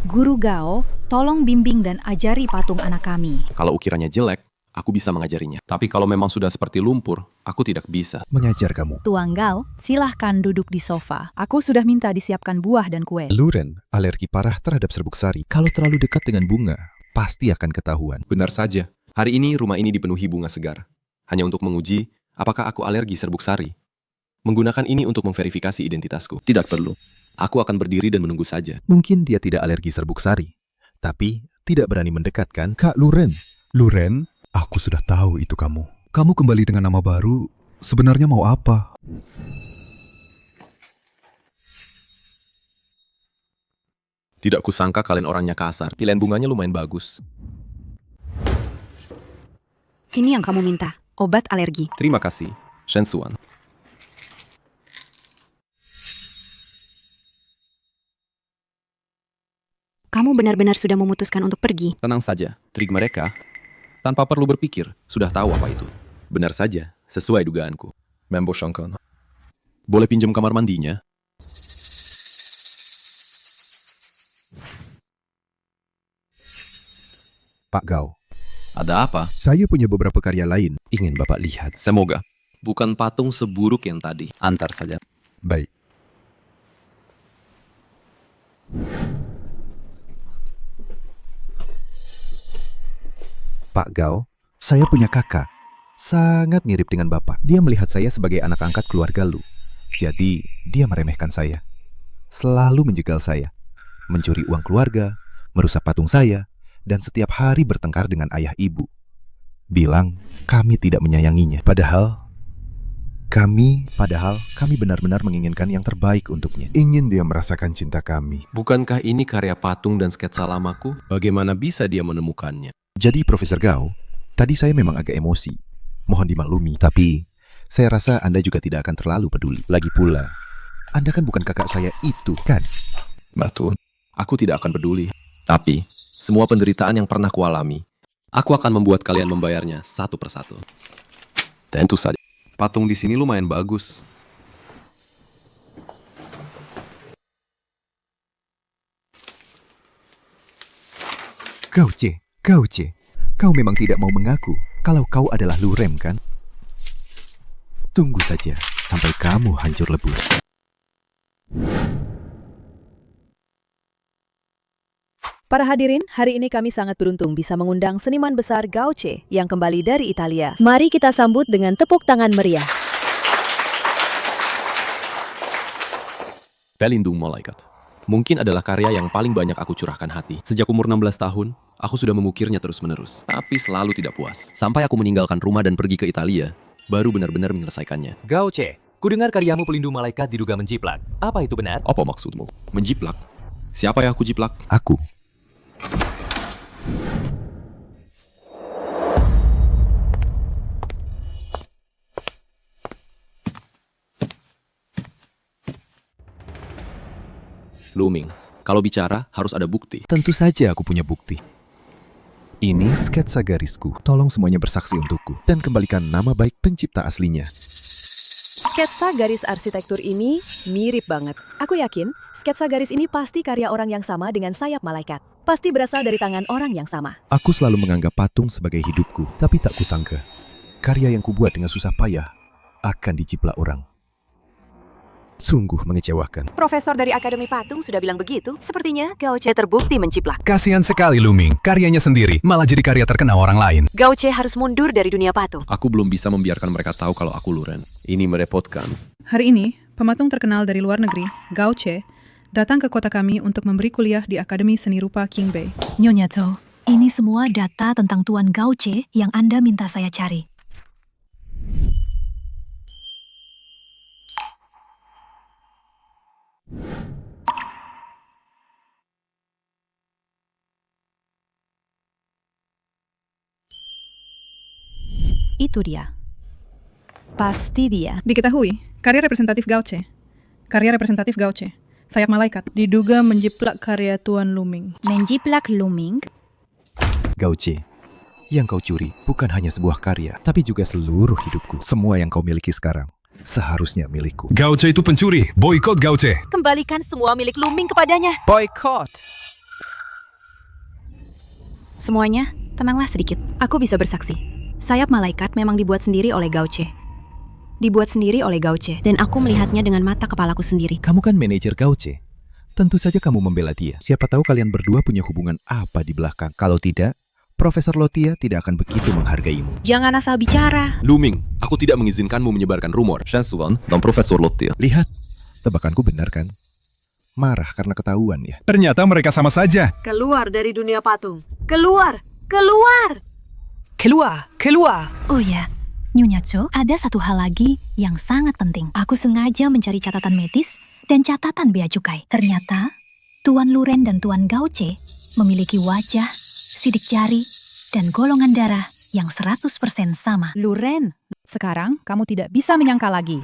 Guru Gao, tolong bimbing dan ajari patung anak kami. Kalau ukirannya jelek, aku bisa mengajarinya. Tapi kalau memang sudah seperti lumpur, aku tidak bisa. Mengajar kamu. Tuan Gao, silahkan duduk di sofa. Aku sudah minta disiapkan buah dan kue. Luren alergi parah terhadap serbuk sari. Kalau terlalu dekat dengan bunga, pasti akan ketahuan. Benar saja. Hari ini rumah ini dipenuhi bunga segar. Hanya untuk menguji apakah aku alergi serbuk sari. Menggunakan ini untuk memverifikasi identitasku. Tidak perlu. Aku akan berdiri dan menunggu saja. Mungkin dia tidak alergi serbuk sari, tapi tidak berani mendekat kan? Kak Luren. Luren, aku sudah tahu itu kamu. Kamu kembali dengan nama baru, sebenarnya mau apa? Tidak kusangka kalian orangnya kasar. Pilihan bunganya lumayan bagus. Ini yang kamu minta, obat alergi. Terima kasih, Shen Suan. Kamu benar-benar sudah memutuskan untuk pergi. Tenang saja, trik mereka, tanpa perlu berpikir, sudah tahu apa itu. Benar saja, sesuai dugaanku. Membo Shangkan. Boleh pinjam kamar mandinya? Pak Gao. Ada apa? Saya punya beberapa karya lain, ingin Bapak lihat. Semoga. Bukan patung seburuk yang tadi. Antar saja. Baik. Pak Gao, saya punya kakak. Sangat mirip dengan Bapak. Dia melihat saya sebagai anak angkat keluarga Lu. Jadi, dia meremehkan saya. Selalu menjegal saya. Mencuri uang keluarga, merusak patung saya, dan setiap hari bertengkar dengan ayah ibu. Bilang, kami tidak menyayanginya. Padahal kami benar-benar menginginkan yang terbaik untuknya. Ingin dia merasakan cinta kami. Bukankah ini karya patung dan sketsa lamaku? Bagaimana bisa dia menemukannya? Jadi Profesor Gao, tadi saya memang agak emosi. Mohon dimaklumi, tapi saya rasa Anda juga tidak akan terlalu peduli. Lagi pula, Anda kan bukan kakak saya itu, kan? Betul. Aku tidak akan peduli. Tapi, semua penderitaan yang pernah kualami, aku akan membuat kalian membayarnya satu persatu. Tentu saja. Patung di sini lumayan bagus. Gao Ce, kau memang tidak mau mengaku kalau kau adalah Lurem, kan? Tunggu saja sampai kamu hancur lebur. Para hadirin, hari ini kami sangat beruntung bisa mengundang seniman besar Gao Ce yang kembali dari Italia. Mari kita sambut dengan tepuk tangan meriah. Pelindung Malaikat. Mungkin adalah karya yang paling banyak aku curahkan hati. Sejak umur 16 tahun, aku sudah memukirnya terus-menerus. Tapi selalu tidak puas. Sampai aku meninggalkan rumah dan pergi ke Italia, baru benar-benar menyelesaikannya. Gao Ce, kudengar karyamu Pelindung Malaikat diduga menjiplak. Apa itu benar? Apa maksudmu? Menjiplak? Siapa yang aku jiplak? Aku. Luming, kalau bicara harus ada bukti. Tentu saja aku punya bukti. Ini sketsa garisku. Tolong semuanya bersaksi untukku dan kembalikan nama baik pencipta aslinya. Sketsa garis arsitektur ini mirip banget. Aku yakin sketsa garis ini pasti karya orang yang sama dengan sayap malaikat. Pasti berasal dari tangan orang yang sama. Aku selalu menganggap patung sebagai hidupku, tapi tak kusangka karya yang kubuat dengan susah payah akan diciplak orang. Sungguh mengecewakan. Profesor dari Akademi Patung sudah bilang begitu. Sepertinya Gao Ce terbukti menjiplak. Kasihan sekali Luming, karyanya sendiri malah jadi karya terkenal orang lain. Gao Ce harus mundur dari dunia patung. Aku belum bisa membiarkan mereka tahu kalau aku Luren. Ini merepotkan. Hari ini, pematung terkenal dari luar negeri, Gao Ce, datang ke kota kami untuk memberi kuliah di Akademi Seni Rupa Qingbei. Nyonya Zhou, ini semua data tentang Tuan Gao Ce yang Anda minta saya cari. Itu dia. Pasti dia. Diketahui, karya representatif Gauche. Karya representatif Gauche. Sayap malaikat. Diduga menjiplak karya Tuan Luming. Menjiplak Luming? Gauche, yang kau curi bukan hanya sebuah karya, tapi juga seluruh hidupku. Semua yang kau miliki sekarang seharusnya milikku. Gauche itu pencuri. Boykot Gauche. Kembalikan semua milik Luming kepadanya. Boykot. Semuanya, tenanglah sedikit. Aku bisa bersaksi. Sayap malaikat memang dibuat sendiri oleh Gauche. Dibuat sendiri oleh Gauche. Dan aku melihatnya dengan mata kepalaku sendiri. Kamu kan manajer Gauche. Tentu saja kamu membela dia. Siapa tahu kalian berdua punya hubungan apa di belakang. Kalau tidak, Profesor Lotia tidak akan begitu menghargaimu. Jangan asal bicara. Luming, aku tidak mengizinkanmu menyebarkan rumor. Shansuan dan Profesor Lotia. Lihat, tebakanku benar kan? Marah karena ketahuan ya. Ternyata mereka sama saja. Keluar dari dunia patung. Keluar! Keluar! Keluar, keluar. Oh ya, Nyonya Cho, ada satu hal lagi yang sangat penting. Aku sengaja mencari catatan medis dan catatan bea cukai. Ternyata, Tuan Luren dan Tuan Gauche memiliki wajah, sidik jari, dan golongan darah yang 100% sama. Luren, sekarang kamu tidak bisa menyangka lagi.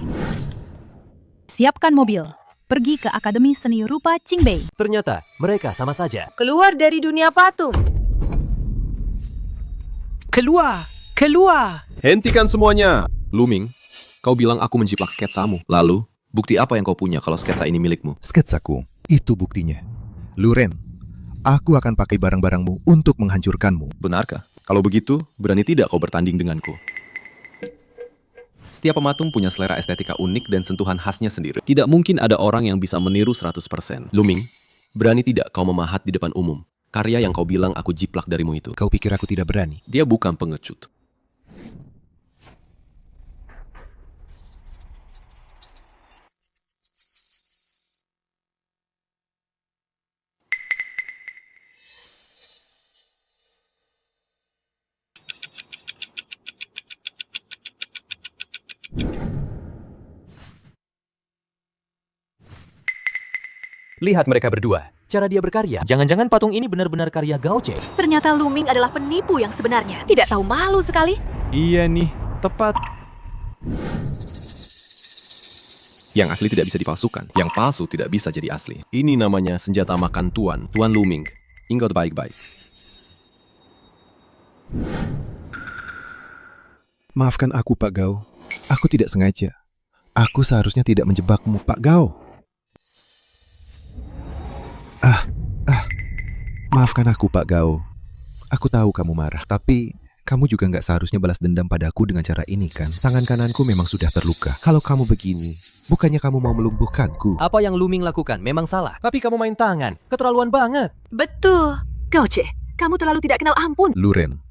Siapkan mobil. Pergi ke Akademi Seni Rupa Qingbei. Ternyata mereka sama saja. Keluar dari dunia patung. Keluar, keluar. Hentikan semuanya. Luming, kau bilang aku menjiplak sketsamu. Lalu, bukti apa yang kau punya kalau sketsa ini milikmu? Sketsaku, itu buktinya. Luren, aku akan pakai barang-barangmu untuk menghancurkanmu. Benarkah? Kalau begitu, berani tidak kau bertanding denganku? Setiap pematung punya selera estetika unik dan sentuhan khasnya sendiri. Tidak mungkin ada orang yang bisa meniru 100%. Luming, berani tidak kau memahat di depan umum karya yang kau bilang aku jiplak darimu itu? Kau pikir aku tidak berani? Dia bukan pengecut. Lihat mereka berdua. Cara dia berkarya. Jangan-jangan patung ini benar-benar karya Gauche. Ternyata Luming adalah penipu yang sebenarnya. Tidak tahu malu sekali. Iya nih, tepat. Yang asli tidak bisa dipalsukan. Yang palsu tidak bisa jadi asli. Ini namanya senjata makan Tuan Luming. Ingat baik-baik. Maafkan aku, Pak Gao. Aku tidak sengaja. Aku seharusnya tidak menjebakmu, Pak Gao. Maafkan aku, Pak Gao. Aku tahu kamu marah, tapi kamu juga nggak seharusnya balas dendam padaku dengan cara ini, kan? Tangan kananku memang sudah terluka. Kalau kamu begini, bukannya kamu mau melumpuhkanku. Apa yang Luming lakukan memang salah. Tapi kamu main tangan. Keterlaluan banget. Betul. Gauche, kamu terlalu tidak kenal ampun. Luren,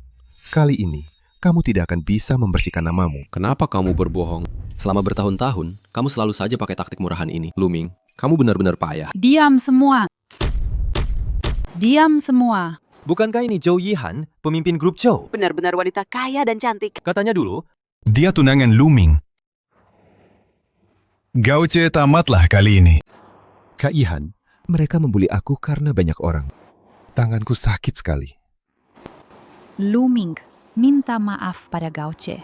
kali ini kamu tidak akan bisa membersihkan namamu. Kenapa kamu berbohong? Selama bertahun-tahun, kamu selalu saja pakai taktik murahan ini. Luming, kamu benar-benar payah. Diam semua. Diam semua. Bukankah ini Zhou Yihan, pemimpin grup Zhou? Benar-benar wanita kaya dan cantik. Katanya dulu, dia tunangan Luming. Gauche tamatlah kali ini. Kak Ihan, mereka membuli aku karena banyak orang. Tanganku sakit sekali. Luming minta maaf pada Gauche.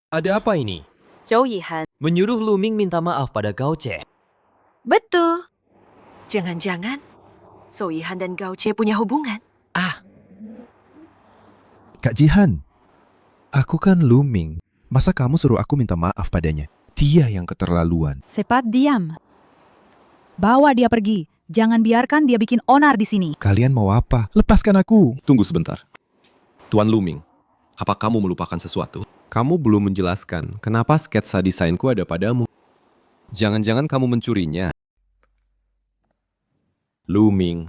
Ada apa ini? Zhou Yihan Menyuruh Luming minta maaf pada Gauche. Betul. Jangan-jangan Zhou Yihan dan Gauche punya hubungan. Kak Jihan, aku kan Luming. Masa kamu suruh aku minta maaf padanya? Dia yang keterlaluan. Cepat diam. Bawa dia pergi. Jangan biarkan dia bikin onar di sini. Kalian mau apa? Lepaskan aku. Tunggu sebentar. Tuan Luming, apa kamu melupakan sesuatu? Kamu belum menjelaskan kenapa sketsa desainku ada padamu. Jangan-jangan kamu mencurinya. Luming,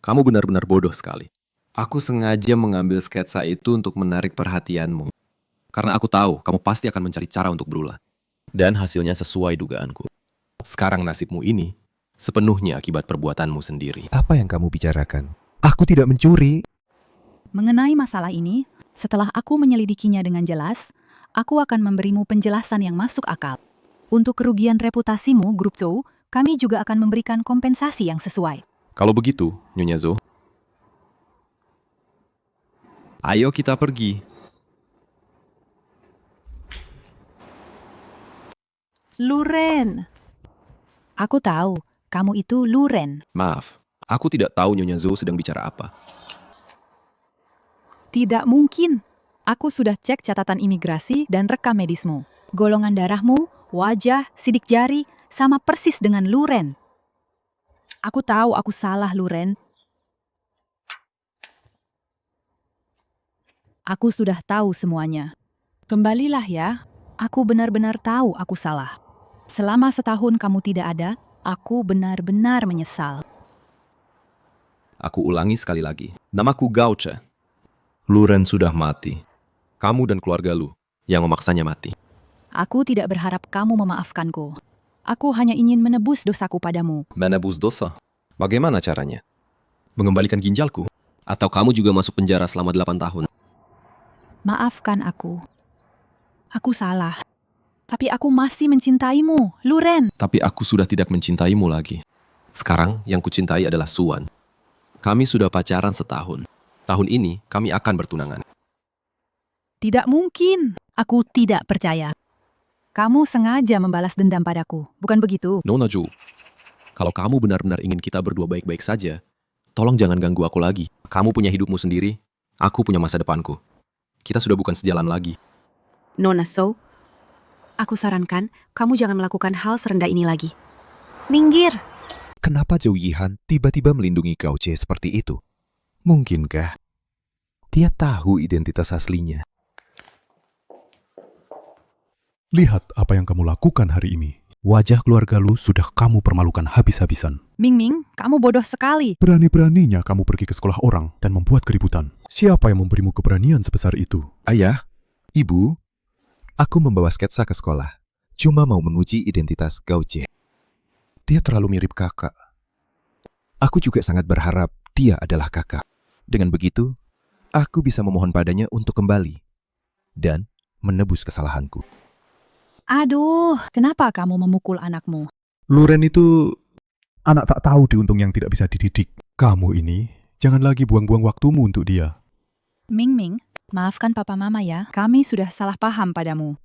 kamu benar-benar bodoh sekali. Aku sengaja mengambil sketsa itu untuk menarik perhatianmu. Karena aku tahu kamu pasti akan mencari cara untuk berulah. Dan hasilnya sesuai dugaanku. Sekarang nasibmu ini sepenuhnya akibat perbuatanmu sendiri. Apa yang kamu bicarakan? Aku tidak mencuri. Mengenai masalah ini, setelah aku menyelidikinya dengan jelas, aku akan memberimu penjelasan yang masuk akal. Untuk kerugian reputasimu, Grup Zhou, kami juga akan memberikan kompensasi yang sesuai. Kalau begitu, Nyonya Zhou, ayo kita pergi. Luren. Aku tahu, kamu itu Luren. Maaf, aku tidak tahu Nyonya Zhou sedang bicara apa. Tidak mungkin. Aku sudah cek catatan imigrasi dan rekam medismu. Golongan darahmu, wajah, sidik jari, sama persis dengan Luren. Aku tahu aku salah, Luren. Aku sudah tahu semuanya. Kembalilah ya. Aku benar-benar tahu aku salah. Selama setahun kamu tidak ada, aku benar-benar menyesal. Aku ulangi sekali lagi. Namaku Gao Che. Luren sudah mati. Kamu dan keluarga Lu yang memaksanya mati. Aku tidak berharap kamu memaafkanku. Aku hanya ingin menebus dosaku padamu. Menebus dosa? Bagaimana caranya? Mengembalikan ginjalku? Atau kamu juga masuk penjara selama 8 tahun? Maafkan aku. Aku salah. Tapi aku masih mencintaimu, Luren. Tapi aku sudah tidak mencintaimu lagi. Sekarang yang kucintai adalah Suan. Kami sudah pacaran setahun. Tahun ini kami akan bertunangan. Tidak mungkin. Aku tidak percaya. Kamu sengaja membalas dendam padaku, bukan begitu? Nona Zhou, kalau kamu benar-benar ingin kita berdua baik-baik saja, tolong jangan ganggu aku lagi. Kamu punya hidupmu sendiri, aku punya masa depanku. Kita sudah bukan sejalan lagi. Nona Zhou, aku sarankan kamu jangan melakukan hal serendah ini lagi. Minggir! Kenapa Zhou Yihan tiba-tiba melindungi Gao Che seperti itu? Mungkinkah dia tahu identitas aslinya? Lihat apa yang kamu lakukan hari ini. Wajah keluarga Lu sudah kamu permalukan habis-habisan. Ming Ming, kamu bodoh sekali. Berani-beraninya kamu pergi ke sekolah orang dan membuat keributan. Siapa yang memberimu keberanian sebesar itu? Ayah, Ibu, aku membawa sketsa ke sekolah. Cuma mau menguji identitas Gao Che. Dia terlalu mirip kakak. Aku juga sangat berharap dia adalah kakak. Dengan begitu, aku bisa memohon padanya untuk kembali dan menebus kesalahanku. Aduh, kenapa kamu memukul anakmu? Luren itu anak tak tahu diuntung yang tidak bisa dididik. Kamu ini jangan lagi buang-buang waktumu untuk dia. Ming Ming, maafkan papa mama ya. Kami sudah salah paham padamu.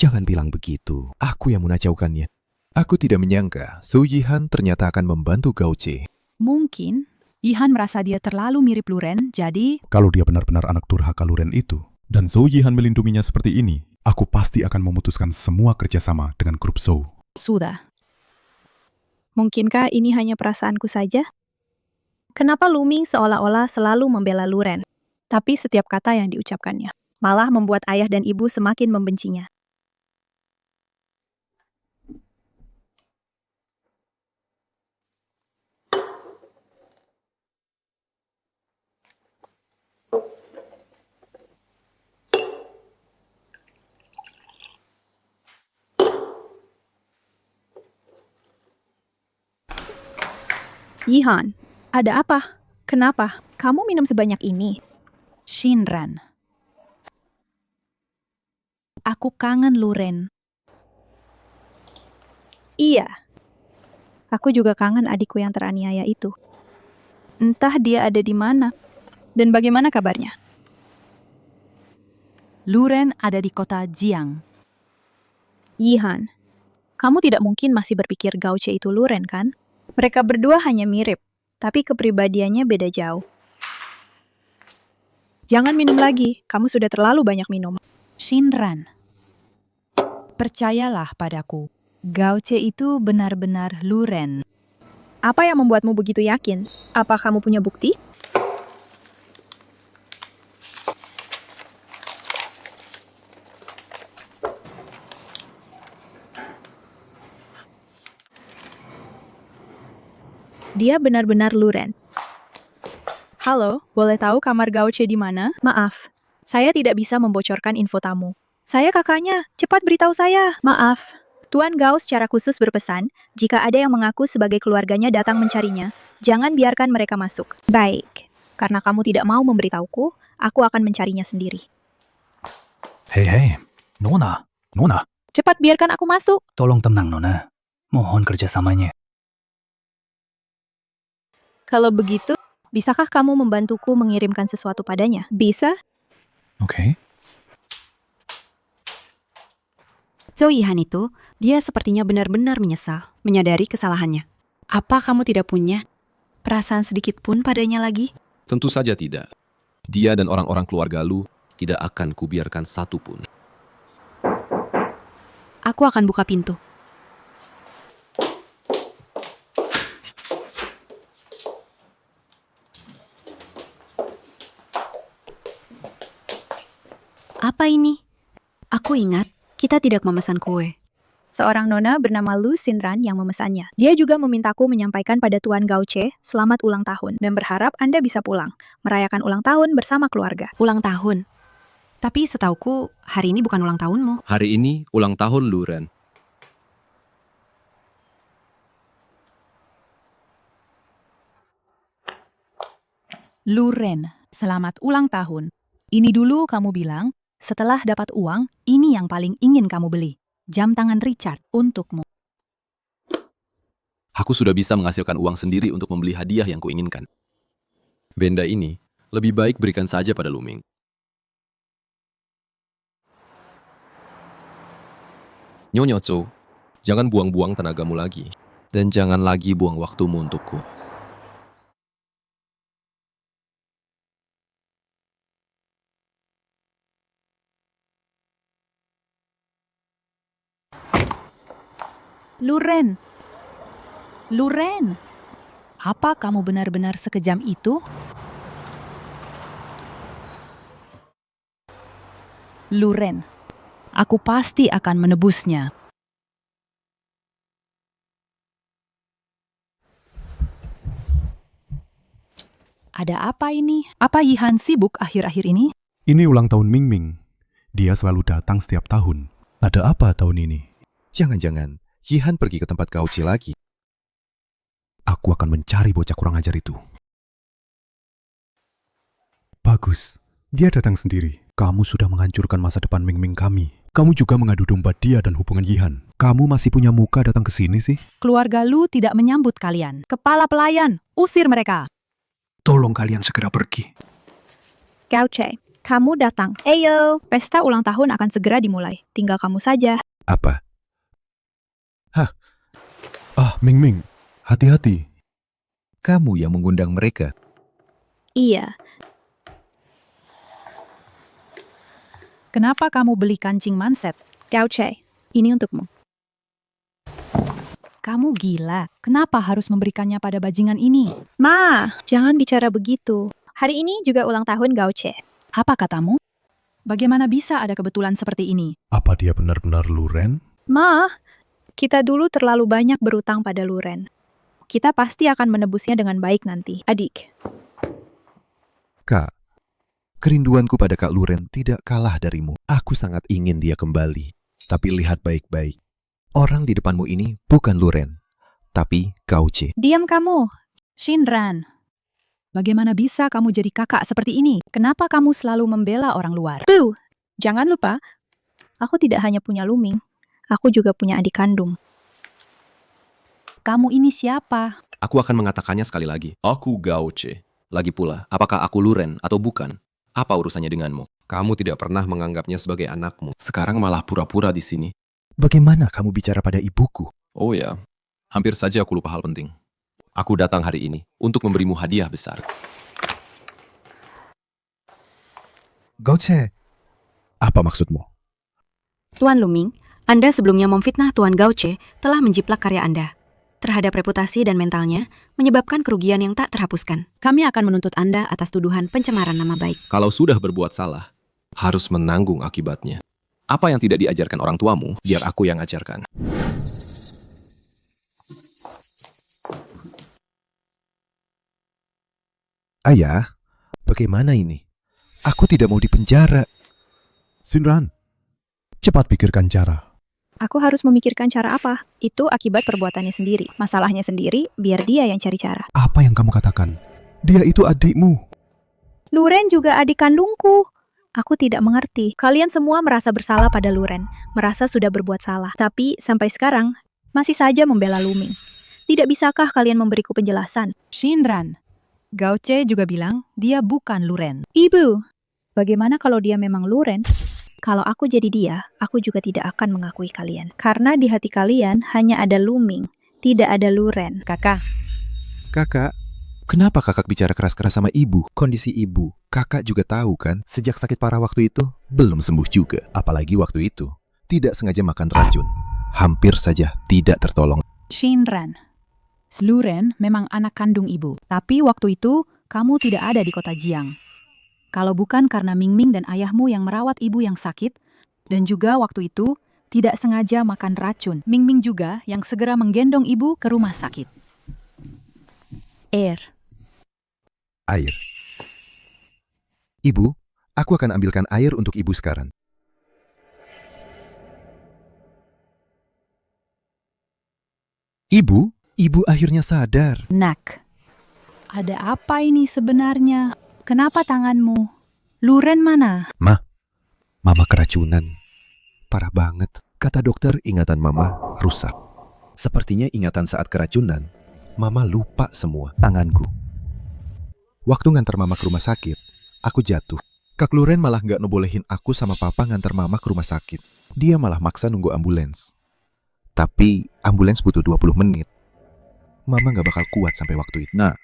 Jangan bilang begitu. Aku yang menacaukannya. Aku tidak menyangka Zhou Yihan ternyata akan membantu Gao Che. Mungkin Yihan merasa dia terlalu mirip Luren, jadi... Kalau dia benar-benar anak durhaka Luren itu, dan Zhou Yihan melindunginya seperti ini, aku pasti akan memutuskan semua kerjasama dengan grup Zhou. Sudah. Mungkinkah ini hanya perasaanku saja? Kenapa Lu Ming seolah-olah selalu membela Luren? Tapi setiap kata yang diucapkannya malah membuat ayah dan ibu semakin membencinya. Yihan, ada apa? Kenapa? Kamu minum sebanyak ini? Shinran. Aku kangen Luren. Iya. Aku juga kangen adikku yang teraniaya itu. Entah dia ada di mana. Dan bagaimana kabarnya? Luren ada di kota Jiang. Yihan, kamu tidak mungkin masih berpikir Gao Che itu Luren, kan? Mereka berdua hanya mirip, tapi kepribadiannya beda jauh. Jangan minum lagi, kamu sudah terlalu banyak minum. Shinran, percayalah padaku. Gao Che itu benar-benar Luren. Apa yang membuatmu begitu yakin? Apa kamu punya bukti? Dia benar-benar Luren. Halo, boleh tahu kamar Gao Che di mana? Maaf, saya tidak bisa membocorkan info tamu. Saya kakaknya, cepat beritahu saya. Maaf, Tuan Gao secara khusus berpesan, jika ada yang mengaku sebagai keluarganya datang mencarinya, jangan biarkan mereka masuk. Baik, karena kamu tidak mau memberitahuku, aku akan mencarinya sendiri. Hei, Nona. Cepat biarkan aku masuk. Tolong tenang, Nona. Mohon kerjasamanya. Kalau begitu, bisakah kamu membantuku mengirimkan sesuatu padanya? Bisa? Oke. Zhou Yihan itu, dia sepertinya benar-benar menyesal, menyadari kesalahannya. Apa kamu tidak punya perasaan sedikit pun padanya lagi? Tentu saja tidak. Dia dan orang-orang keluarga Lu tidak akan kubiarkan satu pun. Aku akan buka pintu. Apa ini? Aku ingat, kita tidak memesan kue. Seorang nona bernama Lu Xinran yang memesannya. Dia juga memintaku menyampaikan pada Tuan Gauce selamat ulang tahun dan berharap Anda bisa pulang, merayakan ulang tahun bersama keluarga. Ulang tahun? Tapi setauku, hari ini bukan ulang tahunmu. Hari ini ulang tahun Lu Ren. Lu Ren, selamat ulang tahun. Ini dulu kamu bilang, setelah dapat uang, ini yang paling ingin kamu beli. Jam tangan Richard untukmu. Aku sudah bisa menghasilkan uang sendiri untuk membeli hadiah yang kuinginkan. Benda ini lebih baik berikan saja pada Lu Ming. Nyonya Zhou, jangan buang-buang tenagamu lagi. Dan jangan lagi buang waktumu untukku. Lu Ren. Lu Ren. Apa kamu benar-benar sekejam itu? Lu Ren. Aku pasti akan menebusnya. Ada apa ini? Apa Yihan sibuk akhir-akhir ini? Ini ulang tahun Ming Ming. Dia selalu datang setiap tahun. Ada apa tahun ini? Jangan-jangan Yihan pergi ke tempat Gauce lagi. Aku akan mencari bocah kurang ajar itu. Bagus, dia datang sendiri. Kamu sudah menghancurkan masa depan Ming Ming kami. Kamu juga mengadu domba dia dan hubungan Yihan. Kamu masih punya muka datang ke sini sih? Keluarga Lu tidak menyambut kalian. Kepala pelayan, usir mereka. Tolong kalian segera pergi. Gauce, kamu datang. Eyo, pesta ulang tahun akan segera dimulai. Tinggal kamu saja. Apa? Ming Ming, hati-hati. Kamu yang mengundang mereka. Iya. Kenapa kamu beli kancing manset? Gauce, ini untukmu. Kamu gila. Kenapa harus memberikannya pada bajingan ini? Ma, jangan bicara begitu. Hari ini juga ulang tahun Gauce. Apa katamu? Bagaimana bisa ada kebetulan seperti ini? Apa dia benar-benar Lu Ren? Ma, kita dulu terlalu banyak berutang pada Lu Ren. Kita pasti akan menebusnya dengan baik nanti, adik. Kak, kerinduanku pada Kak Lu Ren tidak kalah darimu. Aku sangat ingin dia kembali. Tapi lihat baik-baik. Orang di depanmu ini bukan Lu Ren, tapi Gauce. Diam kamu. Xinran. Bagaimana bisa kamu jadi kakak seperti ini? Kenapa kamu selalu membela orang luar? Bu, jangan lupa, aku tidak hanya punya Lu Ming. Aku juga punya adik kandung. Kamu ini siapa? Aku akan mengatakannya sekali lagi. Aku Gauce. Lagi pula, apakah aku Lu Ren atau bukan? Apa urusannya denganmu? Kamu tidak pernah menganggapnya sebagai anakmu. Sekarang malah pura-pura di sini. Bagaimana kamu bicara pada ibuku? Oh ya, hampir saja aku lupa hal penting. Aku datang hari ini untuk memberimu hadiah besar. Gauce, apa maksudmu? Tuan Lu Ming, Anda sebelumnya memfitnah Tuan Gauce telah menjiplak karya Anda. Terhadap reputasi dan mentalnya, menyebabkan kerugian yang tak terhapuskan. Kami akan menuntut Anda atas tuduhan pencemaran nama baik. Kalau sudah berbuat salah, harus menanggung akibatnya. Apa yang tidak diajarkan orang tuamu, biar aku yang ajarkan. Ayah, bagaimana ini? Aku tidak mau dipenjara. Xinran, cepat pikirkan cara. Aku harus memikirkan cara apa? Itu akibat perbuatannya sendiri. Masalahnya sendiri, biar dia yang cari cara. Apa yang kamu katakan? Dia itu adikmu. Lu Ren juga adik kandungku. Aku tidak mengerti. Kalian semua merasa bersalah pada Lu Ren. Merasa sudah berbuat salah. Tapi sampai sekarang, masih saja membela Lu Ming. Tidak bisakah kalian memberiku penjelasan? Xinran. Gauce juga bilang dia bukan Lu Ren. Ibu, bagaimana kalau dia memang Lu Ren? Kalau aku jadi dia, aku juga tidak akan mengakui kalian. Karena di hati kalian hanya ada Luming, tidak ada Luren. Kakak, Kakak, kenapa kakak bicara keras-keras sama ibu? Kondisi ibu, kakak juga tahu kan? Sejak sakit parah waktu itu, belum sembuh juga. Apalagi waktu itu, tidak sengaja makan racun. Hampir saja tidak tertolong. Shinran. Luren memang anak kandung ibu, tapi waktu itu kamu tidak ada di kota Jiang. Kalau bukan karena Mingming dan ayahmu yang merawat ibu yang sakit, dan juga waktu itu tidak sengaja makan racun, Mingming juga yang segera menggendong ibu ke rumah sakit. Air. Ibu, aku akan ambilkan air untuk ibu sekarang. Ibu akhirnya sadar. Nak, ada apa ini sebenarnya? Kenapa tanganmu? Luren mana? Mama keracunan. Parah banget. Kata dokter, ingatan mama rusak. Sepertinya ingatan saat keracunan, mama lupa semua. Tanganku. Waktu ngantar mama ke rumah sakit, aku jatuh. Kak Luren malah nggak ngebolehin aku sama papa ngantar mama ke rumah sakit. Dia malah maksa nunggu ambulans. Tapi ambulans butuh 20 menit. Mama nggak bakal kuat sampai waktu itu. Nah,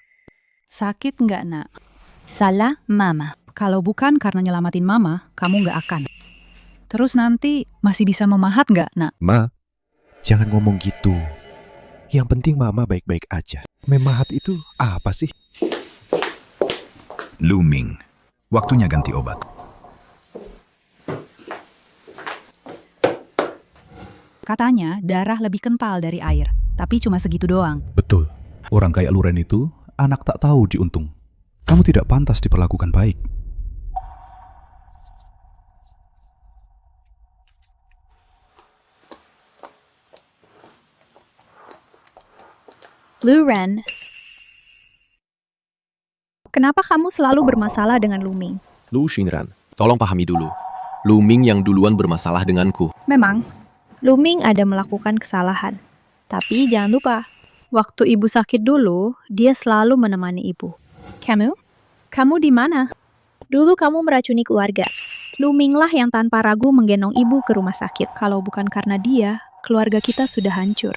Sakit nggak, nak? Salah mama. Kalau bukan karena nyelamatin mama, kamu nggak akan. Terus nanti masih bisa memahat nggak, nak? Ma, jangan ngomong gitu. Yang penting mama baik-baik aja. Memahat itu apa sih? Luming. Waktunya ganti obat. Katanya darah lebih kental dari air, tapi cuma segitu doang. Betul. Orang kayak Luren itu, anak tak tahu diuntung. Kamu tidak pantas diperlakukan baik. Luren, kenapa kamu selalu bermasalah dengan Luming? Lu Shinran, tolong pahami dulu. Luming yang duluan bermasalah denganku. Memang, Luming ada melakukan kesalahan. Tapi jangan lupa, waktu ibu sakit dulu, dia selalu menemani ibu. Kamu di mana? Dulu kamu meracuni keluarga. Luminglah yang tanpa ragu menggendong ibu ke rumah sakit. Kalau bukan karena dia, keluarga kita sudah hancur.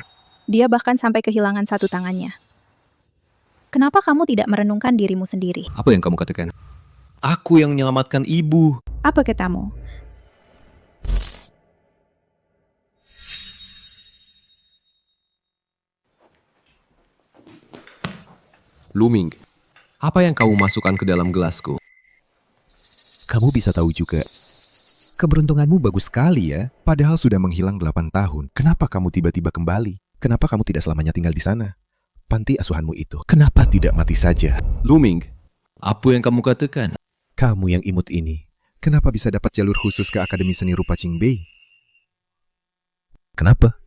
Dia bahkan sampai kehilangan satu tangannya. Kenapa kamu tidak merenungkan dirimu sendiri? Apa yang kamu katakan? Aku yang menyelamatkan ibu. Apa katamu? Luming, apa yang kamu masukkan ke dalam gelasku? Kamu bisa tahu juga. Keberuntunganmu bagus sekali ya. Padahal sudah menghilang 8 tahun. Kenapa kamu tiba-tiba kembali? Kenapa kamu tidak selamanya tinggal di sana? Panti asuhanmu itu. Kenapa tidak mati saja? Luming, apa yang kamu katakan? Kamu yang imut ini. Kenapa bisa dapat jalur khusus ke Akademi Seni Rupa Qingbei? Kenapa?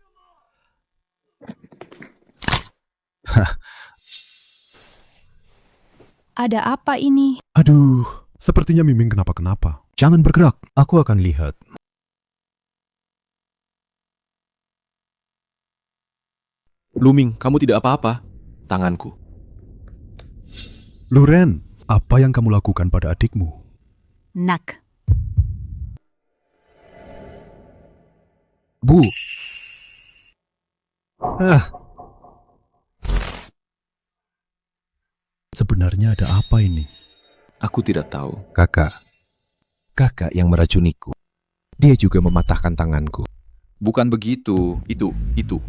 Ada apa ini? Aduh, sepertinya Miming kenapa-kenapa. Jangan bergerak, aku akan lihat. Luming, kamu tidak apa-apa. Tanganku. Luren, apa yang kamu lakukan pada adikmu? Nak. Bu. Sebenarnya ada apa ini? Aku tidak tahu. Kakak yang meracuniku. Dia juga mematahkan tanganku. Bukan begitu. Itu.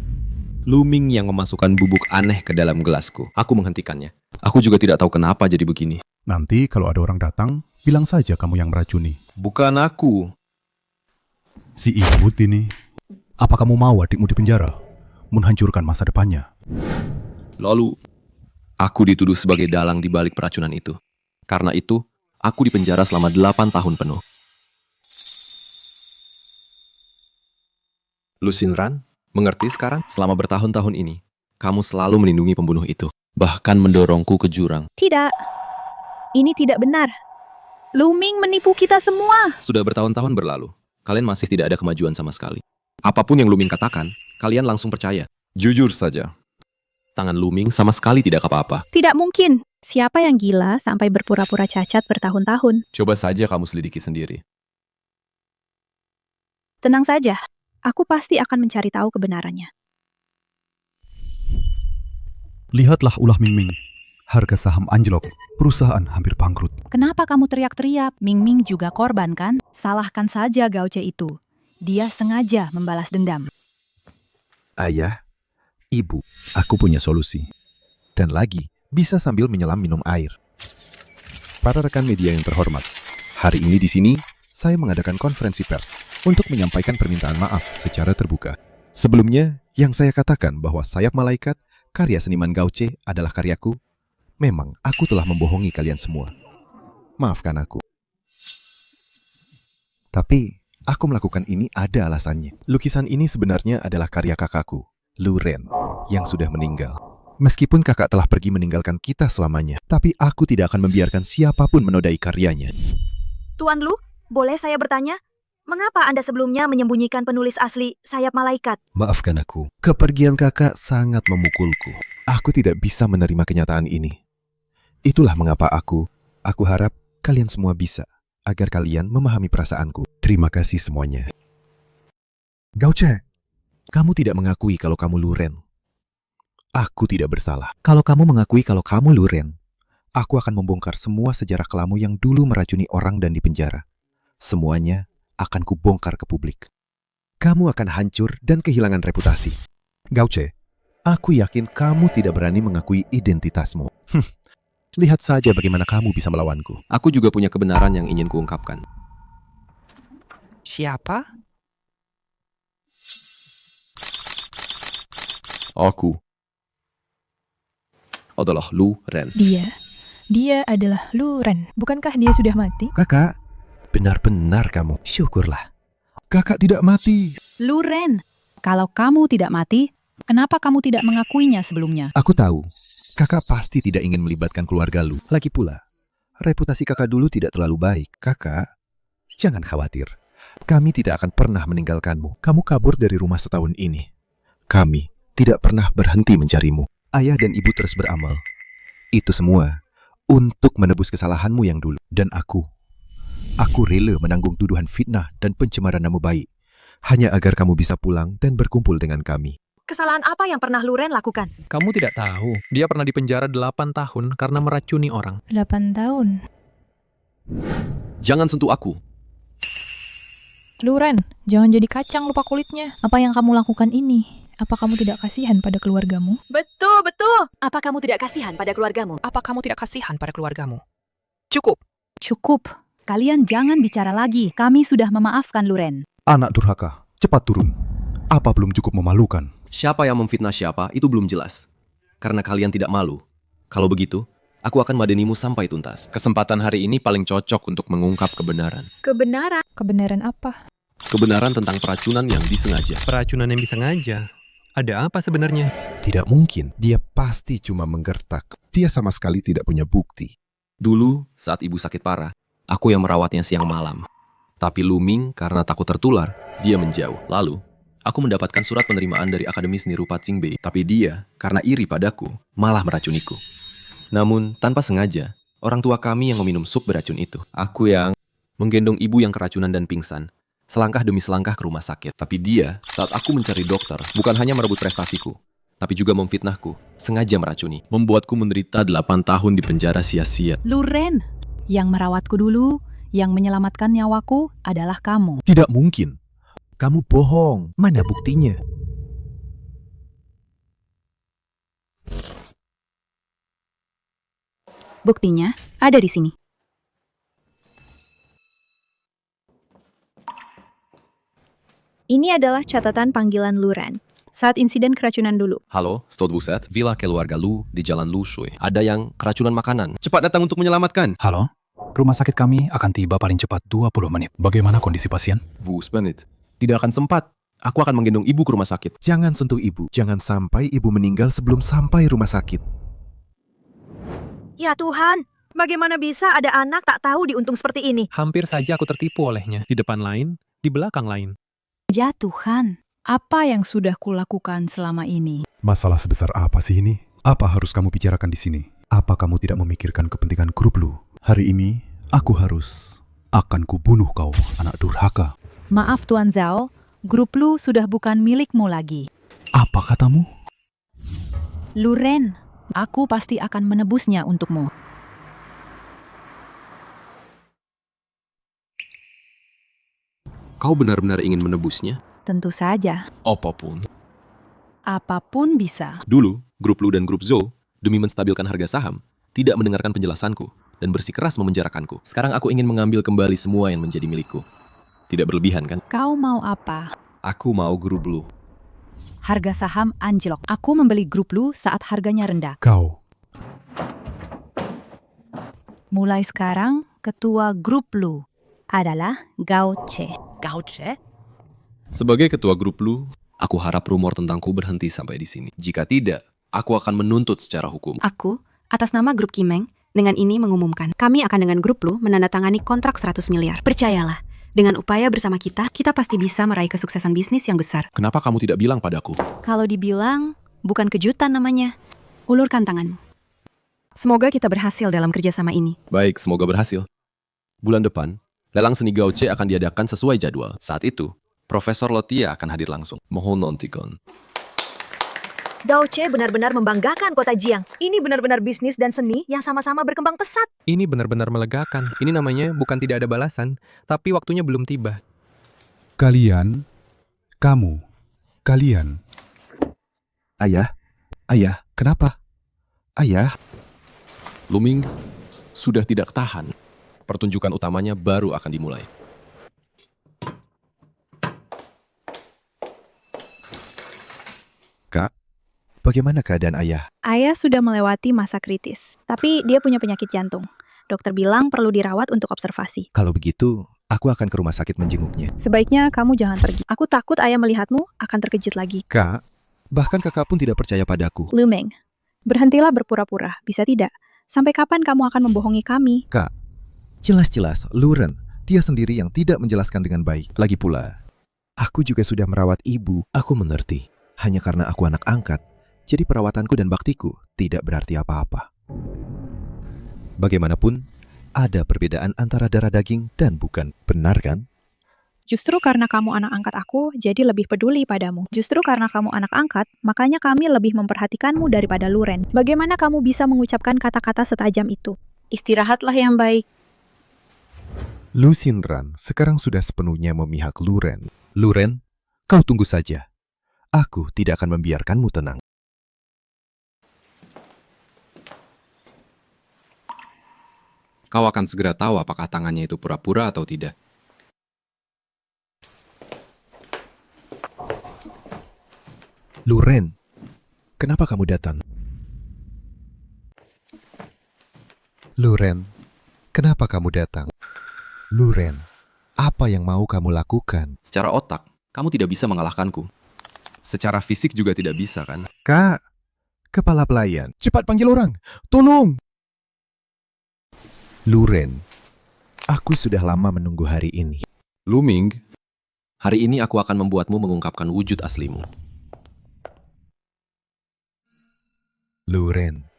Luming yang memasukkan bubuk aneh ke dalam gelasku. Aku menghentikannya. Aku juga tidak tahu kenapa jadi begini. Nanti kalau ada orang datang, bilang saja kamu yang meracuni. Bukan aku. Si imut ini. Apa kamu mau adikmu dipenjara? Menghancurkan masa depannya. Lalu, aku dituduh sebagai dalang di balik peracunan itu. Karena itu, aku dipenjara selama 8 tahun penuh. Lu Shinran, mengerti sekarang? Selama bertahun-tahun ini, kamu selalu melindungi pembunuh itu. Bahkan mendorongku ke jurang. Tidak. Ini tidak benar. Luming menipu kita semua. Sudah bertahun-tahun berlalu. Kalian masih tidak ada kemajuan sama sekali. Apapun yang Luming katakan, kalian langsung percaya. Jujur saja. Tangan Luming sama sekali tidak apa-apa. Tidak mungkin. Siapa yang gila sampai berpura-pura cacat bertahun-tahun? Coba saja kamu selidiki sendiri. Tenang saja, aku pasti akan mencari tahu kebenarannya. Lihatlah ulah Ming Ming. Harga saham anjlok, perusahaan hampir bangkrut. Kenapa kamu teriak-teriak? Ming Ming juga korban kan? Salahkan saja Gauce itu. Dia sengaja membalas dendam. Ayah, ibu, aku punya solusi. Dan lagi, bisa sambil menyelam minum air. Para rekan media yang terhormat, hari ini di sini, saya mengadakan konferensi pers untuk menyampaikan permintaan maaf secara terbuka. Sebelumnya, yang saya katakan bahwa Sayap Malaikat, karya seniman Gauce adalah karyaku, memang aku telah membohongi kalian semua. Maafkan aku. Tapi, aku melakukan ini ada alasannya. Lukisan ini sebenarnya adalah karya kakakku, Lu Ren, yang sudah meninggal. Meskipun kakak telah pergi meninggalkan kita selamanya, tapi aku tidak akan membiarkan siapapun menodai karyanya. Tuan Lu, boleh saya bertanya? Mengapa Anda sebelumnya menyembunyikan penulis asli Sayap Malaikat? Maafkan aku, kepergian kakak sangat memukulku. Aku tidak bisa menerima kenyataan ini. Itulah mengapa aku harap kalian semua bisa, agar kalian memahami perasaanku. Terima kasih semuanya. Gauce, kamu tidak mengakui kalau kamu Lu Ren. Aku tidak bersalah. Kalau kamu mengakui kalau kamu Lu Ren, aku akan membongkar semua sejarah kelamu yang dulu meracuni orang dan dipenjara. Semuanya akan kubongkar ke publik. Kamu akan hancur dan kehilangan reputasi. Gauce, aku yakin kamu tidak berani mengakui identitasmu. Lihat saja bagaimana kamu bisa melawanku. Aku juga punya kebenaran yang ingin kuungkapkan. Siapa? Aku adalah Lu Ren. Dia adalah Lu Ren. Bukankah dia sudah mati? Kakak, benar-benar kamu. Syukurlah. Kakak tidak mati. Lu Ren, kalau kamu tidak mati, kenapa kamu tidak mengakuinya sebelumnya? Aku tahu. Kakak pasti tidak ingin melibatkan keluarga Lu. Lagi pula, reputasi kakak dulu tidak terlalu baik. Kakak, jangan khawatir. Kami tidak akan pernah meninggalkanmu. Kamu kabur dari rumah setahun ini. Kami tidak pernah berhenti mencarimu. Ayah dan ibu terus beramal. Itu semua untuk menebus kesalahanmu yang dulu. Dan aku rela menanggung tuduhan fitnah dan pencemaran nama baik. Hanya agar kamu bisa pulang dan berkumpul dengan kami. Kesalahan apa yang pernah Lu Ren lakukan? Kamu tidak tahu, dia pernah dipenjara 8 tahun karena meracuni orang. 8 tahun. Jangan sentuh aku. Lu Ren, jangan jadi kacang lupa kulitnya. Apa yang kamu lakukan ini? Apa kamu tidak kasihan pada keluargamu? Betul. Apa kamu tidak kasihan pada keluargamu? Apa kamu tidak kasihan pada keluargamu? Cukup. Kalian jangan bicara lagi. Kami sudah memaafkan Lu Ren. Anak durhaka, cepat turun. Apa belum cukup memalukan? Siapa yang memfitnah siapa, itu belum jelas. Karena kalian tidak malu. Kalau begitu, aku akan madenimu sampai tuntas. Kesempatan hari ini paling cocok untuk mengungkap kebenaran. Kebenaran? Kebenaran apa? Kebenaran tentang peracunan yang disengaja. Peracunan yang disengaja? Ada apa sebenarnya? Tidak mungkin. Dia pasti cuma menggertak. Dia sama sekali tidak punya bukti. Dulu, saat ibu sakit parah, aku yang merawatnya siang malam. Tapi Lu Ming, karena takut tertular, dia menjauh. Lalu, aku mendapatkan surat penerimaan dari Akademi Seni Rupa Qingbei. Tapi dia, karena iri padaku, malah meracuniku. Namun, tanpa sengaja, orang tua kami yang meminum sup beracun itu. Aku yang menggendong ibu yang keracunan dan pingsan. Selangkah demi selangkah ke rumah sakit. Tapi dia, saat aku mencari dokter, bukan hanya merebut prestasiku, tapi juga memfitnahku, sengaja meracuni. Membuatku menderita 8 tahun di penjara sia-sia. Lu Ren, yang merawatku dulu, yang menyelamatkan nyawaku adalah kamu. Tidak mungkin. Kamu bohong. Mana buktinya? Buktinya ada di sini. Ini adalah catatan panggilan Lu Ren saat insiden keracunan dulu. Halo, Stot Buset, villa keluarga Lu di Jalan Lu Shui. Ada yang keracunan makanan. Cepat datang untuk menyelamatkan. Halo, rumah sakit kami akan tiba paling cepat 20 menit. Bagaimana kondisi pasien? 20 menit. Tidak akan sempat. Aku akan menggendong ibu ke rumah sakit. Jangan sentuh ibu. Jangan sampai ibu meninggal sebelum sampai rumah sakit. Ya Tuhan, bagaimana bisa ada anak tak tahu diuntung seperti ini? Hampir saja aku tertipu olehnya. Di depan lain, di belakang lain. Ya Tuhan, apa yang sudah kulakukan selama ini? Masalah sebesar apa sih ini? Apa harus kamu bicarakan di sini? Apa kamu tidak memikirkan kepentingan grup Lu? Hari ini, aku akan kubunuh kau, anak durhaka. Maaf Tuan Zhao, grup Lu sudah bukan milikmu lagi. Apa katamu? Lu Ren, aku pasti akan menebusnya untukmu. Kau benar-benar ingin menebusnya? Tentu saja. Apapun. Apapun bisa. Dulu, grup Lu dan grup Zhou, demi menstabilkan harga saham, tidak mendengarkan penjelasanku dan bersikeras memenjarakanku. Sekarang aku ingin mengambil kembali semua yang menjadi milikku. Tidak berlebihan kan? Kau mau apa? Aku mau grup Lu. Harga saham anjlok. Aku membeli grup Lu saat harganya rendah. Kau. Mulai sekarang, ketua grup Lu adalah Gao Che. Gao Che? Sebagai ketua grup Lu, aku harap rumor tentangku berhenti sampai di sini. Jika tidak, aku akan menuntut secara hukum. Aku, atas nama grup Kimeng, dengan ini mengumumkan, kami akan dengan grup Lu menandatangani kontrak 100 miliar. Percayalah, dengan upaya bersama kita pasti bisa meraih kesuksesan bisnis yang besar. Kenapa kamu tidak bilang padaku? Kalau dibilang, bukan kejutan namanya. Ulurkan tanganmu. Semoga kita berhasil dalam kerjasama ini. Baik, semoga berhasil. Bulan depan, lelang seni Gao Che akan diadakan sesuai jadwal. Saat itu, Profesor Lotia akan hadir langsung. Mohon nantikan. Gao Che benar-benar membanggakan kota Jiang. Ini benar-benar bisnis dan seni yang sama-sama berkembang pesat. Ini benar-benar melegakan. Ini namanya bukan tidak ada balasan, tapi waktunya belum tiba. Kalian, kamu, kalian. Ayah, kenapa? Ayah, Luming sudah tidak tahan. Pertunjukan utamanya baru akan dimulai. Kak, bagaimana keadaan ayah? Ayah sudah melewati masa kritis, tapi dia punya penyakit jantung. Dokter bilang perlu dirawat untuk observasi. Kalau begitu, aku akan ke rumah sakit menjenguknya. Sebaiknya kamu jangan pergi. Aku takut ayah melihatmu akan terkejut lagi. Kak, bahkan kakak pun tidak percaya padaku. Lumeng, berhentilah berpura-pura, bisa tidak? Sampai kapan kamu akan membohongi kami? Kak, jelas-jelas Lu Ren, dia sendiri yang tidak menjelaskan dengan baik. Lagi pula, aku juga sudah merawat ibu. Aku mengerti. Hanya karena aku anak angkat, jadi perawatanku dan baktiku tidak berarti apa-apa. Bagaimanapun, ada perbedaan antara darah daging dan bukan. Benar kan? Justru karena kamu anak angkat aku, jadi lebih peduli padamu. Justru karena kamu anak angkat, makanya kami lebih memperhatikanmu daripada Lu Ren. Bagaimana kamu bisa mengucapkan kata-kata setajam itu? Istirahatlah yang baik. Lu Xinran sekarang sudah sepenuhnya memihak Lu Ren. Lu Ren, kau tunggu saja. Aku tidak akan membiarkanmu tenang. Kau akan segera tahu apakah tangannya itu pura-pura atau tidak. Lu Ren, kenapa kamu datang? Lu Ren, kenapa kamu datang? Lu Ren, apa yang mau kamu lakukan? Secara otak, kamu tidak bisa mengalahkanku. Secara fisik juga tidak bisa, kan? Kak, kepala pelayan, cepat panggil orang. Tolong! Lu Ren, aku sudah lama menunggu hari ini. Luming, hari ini aku akan membuatmu mengungkapkan wujud aslimu. Lu Ren,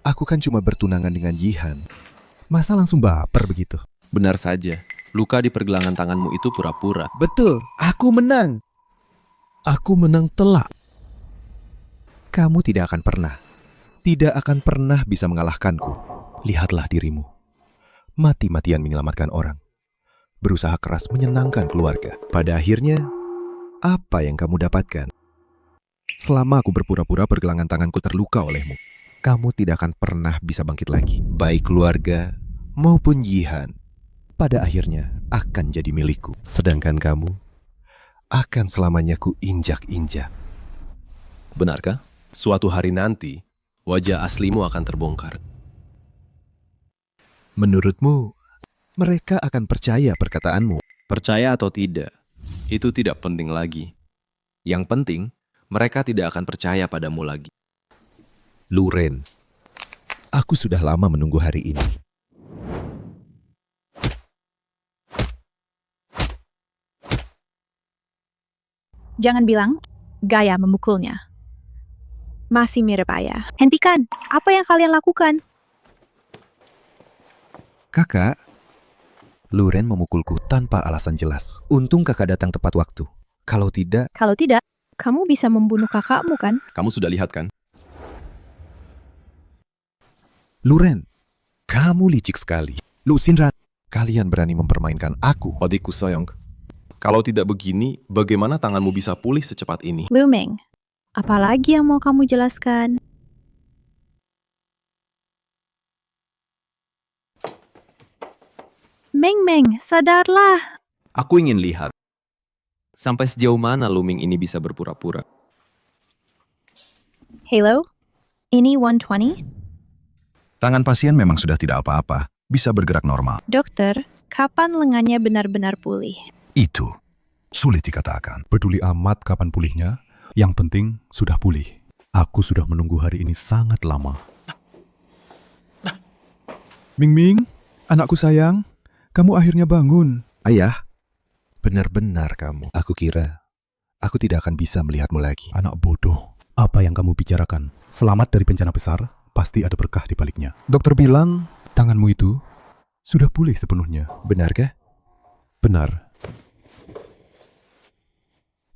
aku kan cuma bertunangan dengan Yihan. Masa langsung baper begitu? Benar saja, luka di pergelangan tanganmu itu pura-pura. Betul, aku menang. Aku menang telak. Kamu tidak akan pernah bisa mengalahkanku. Lihatlah dirimu. Mati-matian menyelamatkan orang. Berusaha keras menyenangkan keluarga. Pada akhirnya, apa yang kamu dapatkan? Selama aku berpura-pura pergelangan tanganku terluka olehmu, kamu tidak akan pernah bisa bangkit lagi. Baik keluarga maupun Yihan, pada akhirnya akan jadi milikku. Sedangkan kamu akan selamanya ku injak-injak. Benarkah? Suatu hari nanti, wajah aslimu akan terbongkar. Menurutmu, mereka akan percaya perkataanmu? Percaya atau tidak, itu tidak penting lagi. Yang penting, mereka tidak akan percaya padamu lagi. Lu Ren, aku sudah lama menunggu hari ini. Jangan bilang gaya memukulnya. Masih mirip ayah. Hentikan, apa yang kalian lakukan? Kakak, Luren memukulku tanpa alasan jelas. Untung kakak datang tepat waktu. Kalau tidak, kamu bisa membunuh kakakmu kan? Kamu sudah lihat kan? Luren, kamu licik sekali. Lucinra, kalian berani mempermainkan aku. Adikku sayang, kalau tidak begini, bagaimana tanganmu bisa pulih secepat ini? Luming, apalagi yang mau kamu jelaskan? Ming, sadarlah. Aku ingin lihat sampai sejauh mana Luming ini bisa berpura-pura. Halo, ini 120? Tangan pasien memang sudah tidak apa-apa, bisa bergerak normal. Dokter, kapan lengannya benar-benar pulih? Itu sulit dikatakan. Peduli amat kapan pulihnya, yang penting sudah pulih. Aku sudah menunggu hari ini sangat lama. Ming, anakku sayang, kamu akhirnya bangun. Ayah, benar-benar kamu. Aku kira aku tidak akan bisa melihatmu lagi. Anak bodoh, apa yang kamu bicarakan? Selamat dari bencana besar, pasti ada berkah di baliknya. Dokter bilang, tanganmu itu sudah pulih sepenuhnya. Benarkah? Benar.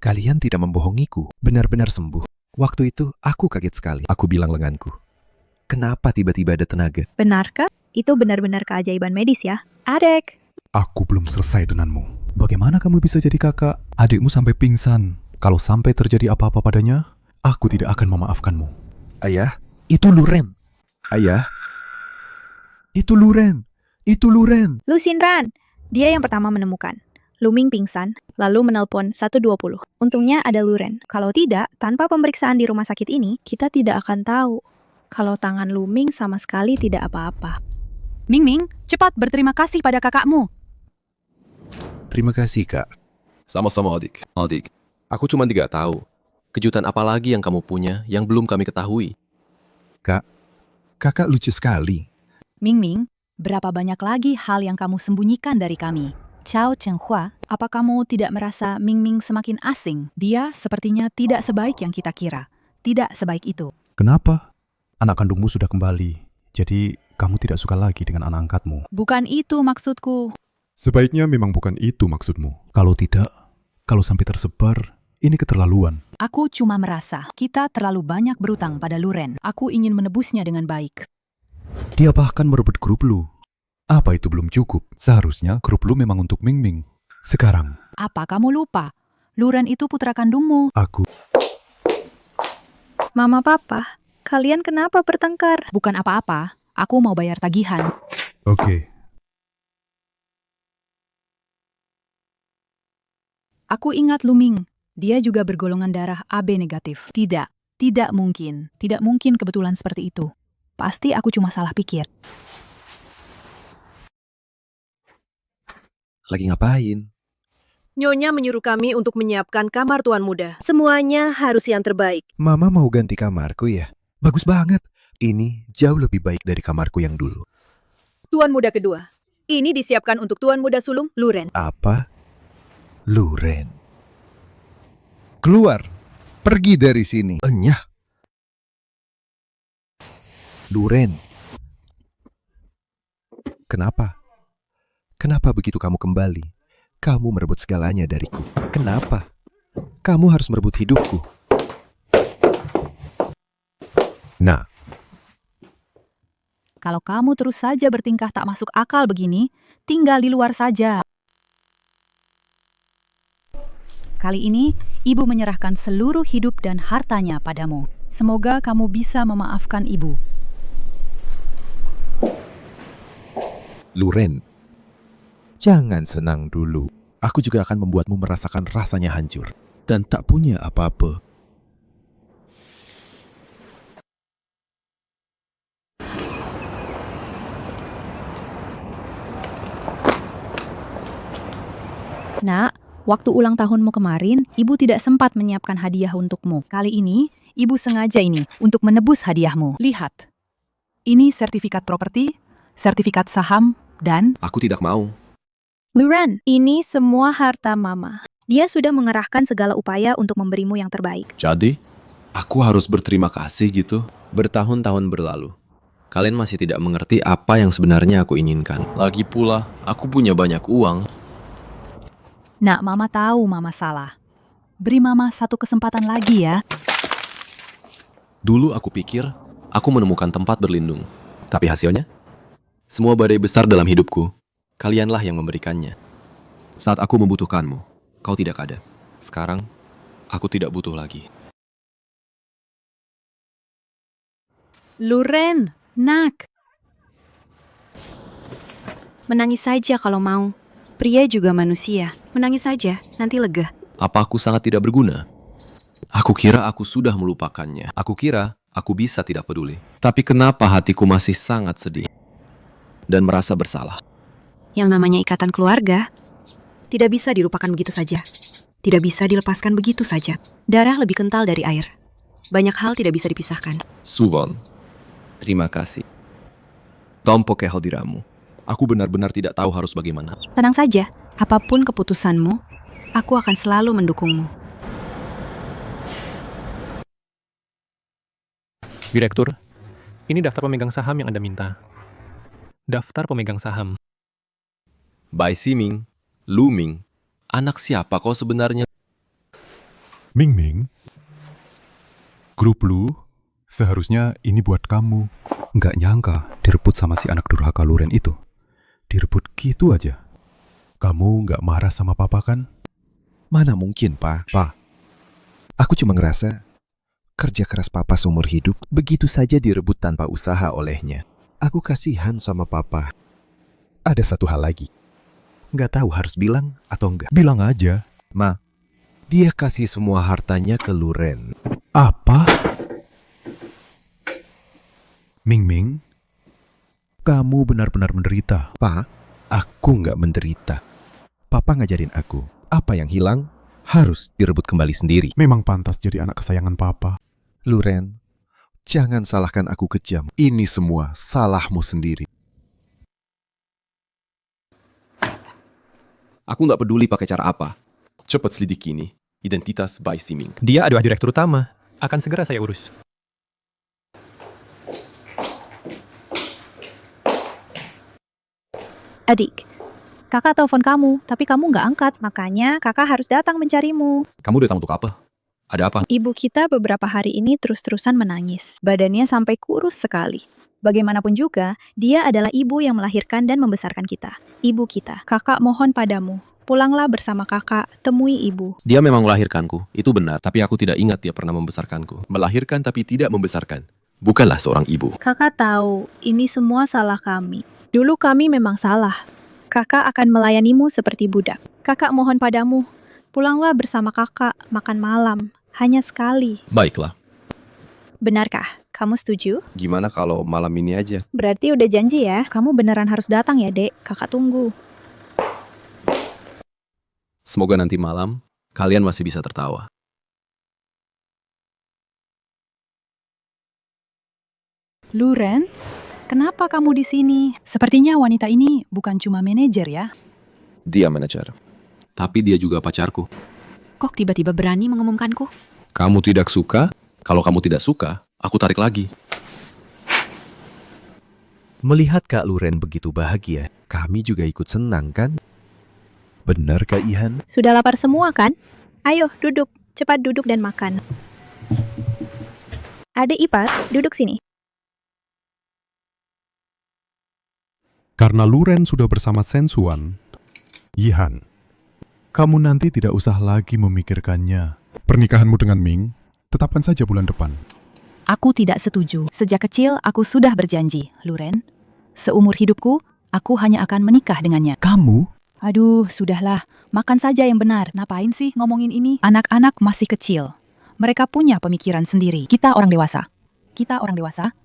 Kalian tidak membohongiku. Benar-benar sembuh. Waktu itu aku kaget sekali. Aku bilang lenganku, kenapa tiba-tiba ada tenaga? Benarkah? Itu benar-benar keajaiban medis ya, adek. Aku belum selesai denganmu. Bagaimana kamu bisa jadi kakak? Adikmu sampai pingsan. Kalau sampai terjadi apa-apa padanya, aku tidak akan memaafkanmu. Ayah, itu Luren. Ayah, itu Luren. Itu Luren. Lucinran, dia yang pertama menemukan. Luming pingsan, lalu menelpon 120. Untungnya ada Luren. Kalau tidak, tanpa pemeriksaan di rumah sakit ini, kita tidak akan tahu kalau tangan Luming sama sekali tidak apa-apa. Ming, cepat berterima kasih pada kakakmu. Terima kasih, Kak. Sama-sama, adik. Adik, aku cuma tidak tahu. Kejutan apa lagi yang kamu punya yang belum kami ketahui? Kak, kakak lucu sekali. Ming, berapa banyak lagi hal yang kamu sembunyikan dari kami? Chao Chenghua, apa kamu tidak merasa Ming semakin asing? Dia sepertinya tidak sebaik yang kita kira. Tidak sebaik itu. Kenapa? Anak kandungmu sudah kembali, jadi kamu tidak suka lagi dengan anak angkatmu. Bukan itu maksudku. Sebaiknya memang bukan itu maksudmu. Kalau tidak, kalau sampai tersebar, ini keterlaluan. Aku cuma merasa kita terlalu banyak berutang pada Luren. Aku ingin menebusnya dengan baik. Dia bahkan merebut grup lu. Apa itu belum cukup? Seharusnya grup lu memang untuk Ming. Sekarang. Apa kamu lupa? Luren itu putra kandungmu. Aku. Mama, Papa, kalian kenapa bertengkar? Bukan apa-apa. Aku mau bayar tagihan. Oke. Aku ingat Luming. Dia juga bergolongan darah AB negatif. Tidak mungkin. Tidak mungkin kebetulan seperti itu. Pasti aku cuma salah pikir. Lagi ngapain? Nyonya menyuruh kami untuk menyiapkan kamar Tuan Muda. Semuanya harus yang terbaik. Mama mau ganti kamarku ya? Bagus banget. Ini jauh lebih baik dari kamarku yang dulu. Tuan Muda kedua. Ini disiapkan untuk Tuan Muda sulung, Luren. Apa? Luren. Keluar. Pergi dari sini. Enyah. Luren. Kenapa? Kenapa begitu kamu kembali? Kamu merebut segalanya dariku. Kenapa? Kamu harus merebut hidupku. Nah. Kalau kamu terus saja bertingkah tak masuk akal begini, tinggal di luar saja. Kali ini, ibu menyerahkan seluruh hidup dan hartanya padamu. Semoga kamu bisa memaafkan ibu. Luren, jangan senang dulu. Aku juga akan membuatmu merasakan rasanya hancur dan tak punya apa-apa. Nak, waktu ulang tahunmu kemarin, ibu tidak sempat menyiapkan hadiah untukmu. Kali ini, ibu sengaja ini untuk menebus hadiahmu. Lihat, ini sertifikat properti, sertifikat saham, dan... Aku tidak mau. Luren, ini semua harta Mama. Dia sudah mengerahkan segala upaya untuk memberimu yang terbaik. Jadi, aku harus berterima kasih gitu? Bertahun-tahun berlalu. Kalian masih tidak mengerti apa yang sebenarnya aku inginkan. Lagi pula, aku punya banyak uang. Nak, Mama tahu Mama salah. Beri Mama satu kesempatan lagi ya. Dulu aku pikir aku menemukan tempat berlindung. Tapi hasilnya? Semua badai besar dalam hidupku, kalianlah yang memberikannya. Saat aku membutuhkanmu, kau tidak ada. Sekarang, aku tidak butuh lagi. Luren, nak. Menangis saja kalau mau. Pria juga manusia. Menangis saja, nanti lega. Apa aku sangat tidak berguna? Aku kira aku sudah melupakannya. Aku kira aku bisa tidak peduli. Tapi kenapa hatiku masih sangat sedih dan merasa bersalah? Yang namanya ikatan keluarga tidak bisa dilupakan begitu saja. Tidak bisa dilepaskan begitu saja. Darah lebih kental dari air. Banyak hal tidak bisa dipisahkan. Suvon, terima kasih. Tompo ke diramu. Aku benar-benar tidak tahu harus bagaimana. Tenang saja, apapun keputusanmu, aku akan selalu mendukungmu. Direktur, ini daftar pemegang saham yang Anda minta. Daftar pemegang saham. Bai Siming, Lu Ming, anak siapa kau sebenarnya? Ming Ming, grup Lu, seharusnya ini buat kamu. Nggak nyangka direbut sama si anak durhaka Luren itu. Direbut gitu aja. Kamu nggak marah sama papa kan? Mana mungkin, Pa. Pa, aku cuma ngerasa kerja keras papa seumur hidup begitu saja direbut tanpa usaha olehnya. Aku kasihan sama papa. Ada satu hal lagi. Nggak tahu harus bilang atau enggak. Bilang aja. Ma, dia kasih semua hartanya ke Luren. Apa? Ming Ming, kamu benar-benar menderita. Pa, aku nggak menderita. Papa ngajarin aku, apa yang hilang harus direbut kembali sendiri. Memang pantas jadi anak kesayangan papa. Luren, jangan salahkan aku kejam. Ini semua salahmu sendiri. Aku nggak peduli pakai cara apa. Cepat selidiki ini. Identitas Bai Siming. Dia adalah direktur utama. Akan segera saya urus. Adik, kakak telepon kamu, tapi kamu nggak angkat. Makanya kakak harus datang mencarimu. Kamu datang untuk apa? Ada apa? Ibu kita beberapa hari ini terus-terusan menangis. Badannya sampai kurus sekali. Bagaimanapun juga, dia adalah ibu yang melahirkan dan membesarkan kita. Ibu kita. Kakak mohon padamu, pulanglah bersama kakak, temui ibu. Dia memang melahirkanku, itu benar. Tapi aku tidak ingat dia pernah membesarkanku. Melahirkan tapi tidak membesarkan. Bukanlah seorang ibu. Kakak tahu, ini semua salah kami. Dulu kami memang salah. Kakak akan melayanimu seperti budak. Kakak mohon padamu, pulanglah bersama kakak, makan malam. Hanya sekali. Baiklah. Benarkah? Kamu setuju? Gimana kalau malam ini aja? Berarti udah janji ya? Kamu beneran harus datang ya, Dek? Kakak tunggu. Semoga nanti malam, kalian masih bisa tertawa. Luren, kenapa kamu di sini? Sepertinya wanita ini bukan cuma manajer ya? Dia manajer. Tapi dia juga pacarku. Kok tiba-tiba berani mengumumkanku? Kamu tidak suka? Kalau kamu tidak suka, aku tarik lagi. Melihat Kak Luren begitu bahagia, kami juga ikut senang kan? Benar Kak Ihan? Sudah lapar semua kan? Ayo, duduk. Cepat duduk dan makan. Adik Ipas, duduk sini. Karena Luren sudah bersama Sensuan, Yihan, kamu nanti tidak usah lagi memikirkannya. Pernikahanmu dengan Ming, tetapkan saja bulan depan. Aku tidak setuju. Sejak kecil aku sudah berjanji, Luren. Seumur hidupku, aku hanya akan menikah dengannya. Kamu? Aduh, sudahlah. Makan saja yang benar. Ngapain sih ngomongin ini? Anak-anak masih kecil. Mereka punya pemikiran sendiri. Kita orang dewasa.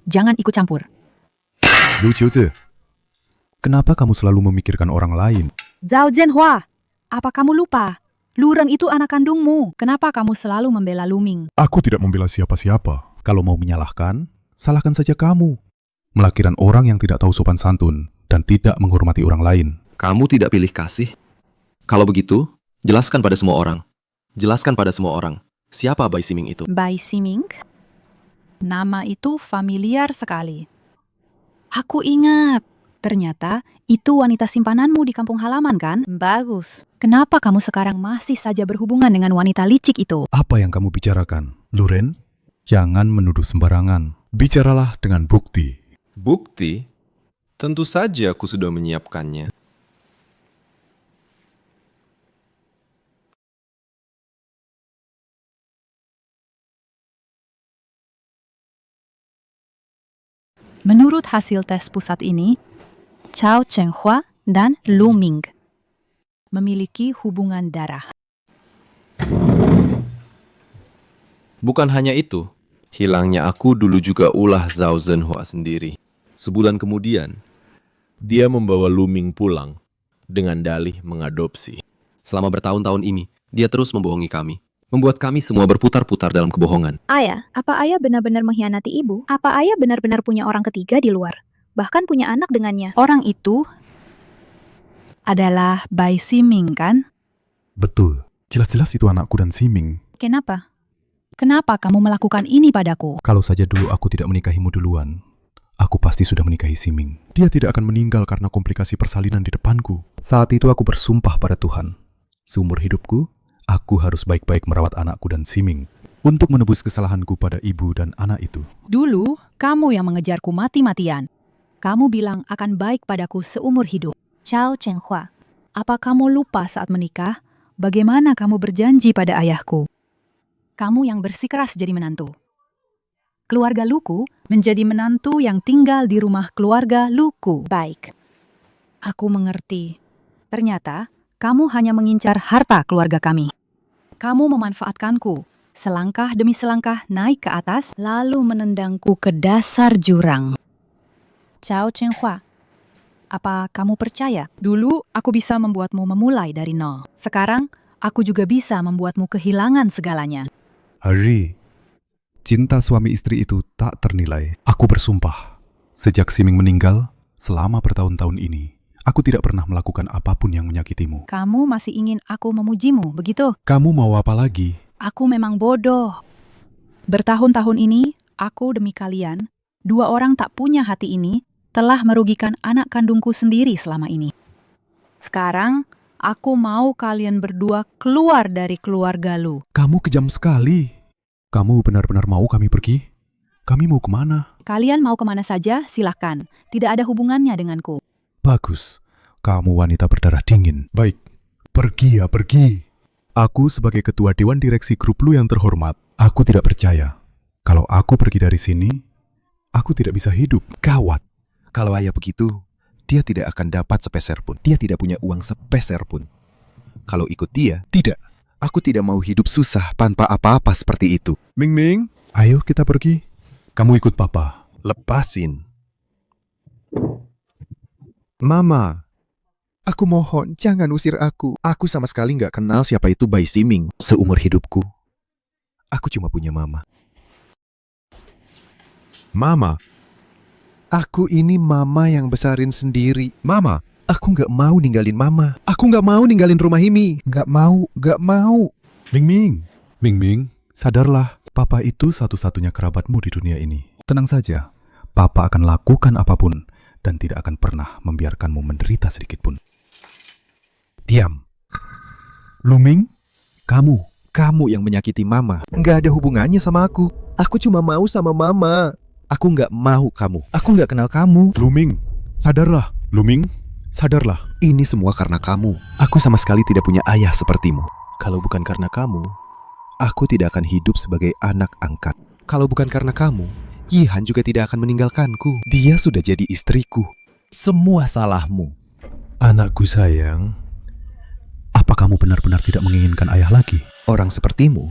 Jangan ikut campur. Lu Qiuzi, kenapa kamu selalu memikirkan orang lain? Zhao Zhenhua, apa kamu lupa? Luren itu anak kandungmu. Kenapa kamu selalu membela Lu Ming? Aku tidak membela siapa-siapa. Kalau mau menyalahkan, salahkan saja kamu. Melahirkan orang yang tidak tahu sopan santun dan tidak menghormati orang lain. Kamu tidak pilih kasih? Kalau begitu, jelaskan pada semua orang. Siapa Bai Siming itu? Bai Siming? Nama itu familiar sekali. Aku ingat. Ternyata itu wanita simpananmu di kampung halaman kan? Bagus. Kenapa kamu sekarang masih saja berhubungan dengan wanita licik itu? Apa yang kamu bicarakan, Luren? Jangan menuduh sembarangan. Bicaralah dengan bukti. Bukti? Tentu saja aku sudah menyiapkannya. Menurut hasil tes pusat ini, Chao Chenghua dan Lu Ming memiliki hubungan darah. Bukan hanya itu, hilangnya aku dulu juga ulah Zhao Zhenhua sendiri. Sebulan kemudian, dia membawa Lu Ming pulang dengan dalih mengadopsi. Selama bertahun-tahun ini, dia terus membohongi kami. Membuat kami semua berputar-putar dalam kebohongan. Ayah, apa ayah benar-benar mengkhianati ibu? Apa ayah benar-benar punya orang ketiga di luar? Bahkan punya anak dengannya? Orang itu adalah Bai Siming, kan? Betul. Jelas-jelas itu anakku dan Siming. Kenapa? Kenapa kamu melakukan ini padaku? Kalau saja dulu aku tidak menikahimu duluan, aku pasti sudah menikahi Siming. Dia tidak akan meninggal karena komplikasi persalinan di depanku. Saat itu aku bersumpah pada Tuhan. Seumur hidupku, aku harus baik-baik merawat anakku dan Siming untuk menebus kesalahanku pada ibu dan anak itu. Dulu, kamu yang mengejarku mati-matian. Kamu bilang akan baik padaku seumur hidup. Chao Chenghua, apa kamu lupa saat menikah? Bagaimana kamu berjanji pada ayahku? Kamu yang bersikeras jadi menantu. Keluarga Luku menjadi menantu yang tinggal di rumah keluarga Luku. Baik. Aku mengerti. Ternyata, kamu hanya mengincar harta keluarga kami. Kamu memanfaatkanku, selangkah demi selangkah naik ke atas, lalu menendangku ke dasar jurang. Chao Chenghua, apa kamu percaya? Dulu aku bisa membuatmu memulai dari nol. Sekarang, aku juga bisa membuatmu kehilangan segalanya. Hari, cinta suami istri itu tak ternilai. Aku bersumpah, sejak Siming meninggal, selama bertahun-tahun ini, aku tidak pernah melakukan apapun yang menyakitimu. Kamu masih ingin aku memujimu, begitu? Kamu mau apa lagi? Aku memang bodoh. Bertahun-tahun ini, aku demi kalian, dua orang tak punya hati ini, telah merugikan anak kandungku sendiri selama ini. Sekarang, aku mau kalian berdua keluar dari keluarga Lu. Kamu kejam sekali. Kamu benar-benar mau kami pergi? Kami mau kemana? Kalian mau kemana saja, silahkan. Tidak ada hubungannya denganku. Bagus, kamu wanita berdarah dingin. Baik, pergi ya pergi. Aku sebagai ketua Dewan Direksi Grup Lu yang terhormat, aku tidak percaya. Kalau aku pergi dari sini, aku tidak bisa hidup. Gawat. Kalau ayah begitu, dia tidak akan dapat sepeser pun. Dia tidak punya uang sepeser pun. Kalau ikut dia, tidak. Aku tidak mau hidup susah tanpa apa-apa seperti itu. Ming Ming, ayo kita pergi. Kamu ikut papa. Lepasin. Mama, aku mohon jangan usir aku. Aku sama sekali nggak kenal siapa itu Bai Siming. Seumur hidupku, aku cuma punya mama. Mama, aku ini mama yang besarin sendiri. Mama, aku nggak mau ninggalin mama. Aku nggak mau ninggalin rumah ini. Nggak mau. Ming Ming, Ming Ming, sadarlah. Papa itu satu-satunya kerabatmu di dunia ini. Tenang saja, papa akan lakukan apapun dan tidak akan pernah membiarkanmu menderita sedikit pun. Diam. Luming, kamu yang menyakiti mama. Nggak ada hubungannya sama aku. Aku cuma mau sama mama. Aku nggak mau kamu. Aku nggak kenal kamu. Luming, sadarlah. Luming, sadarlah. Ini semua karena kamu. Aku sama sekali tidak punya ayah sepertimu. Kalau bukan karena kamu, aku tidak akan hidup sebagai anak angkat. Kalau bukan karena kamu, Yihan juga tidak akan meninggalkanku. Dia sudah jadi istriku. Semua salahmu. Anakku sayang, apa kamu benar-benar tidak menginginkan ayah lagi? Orang sepertimu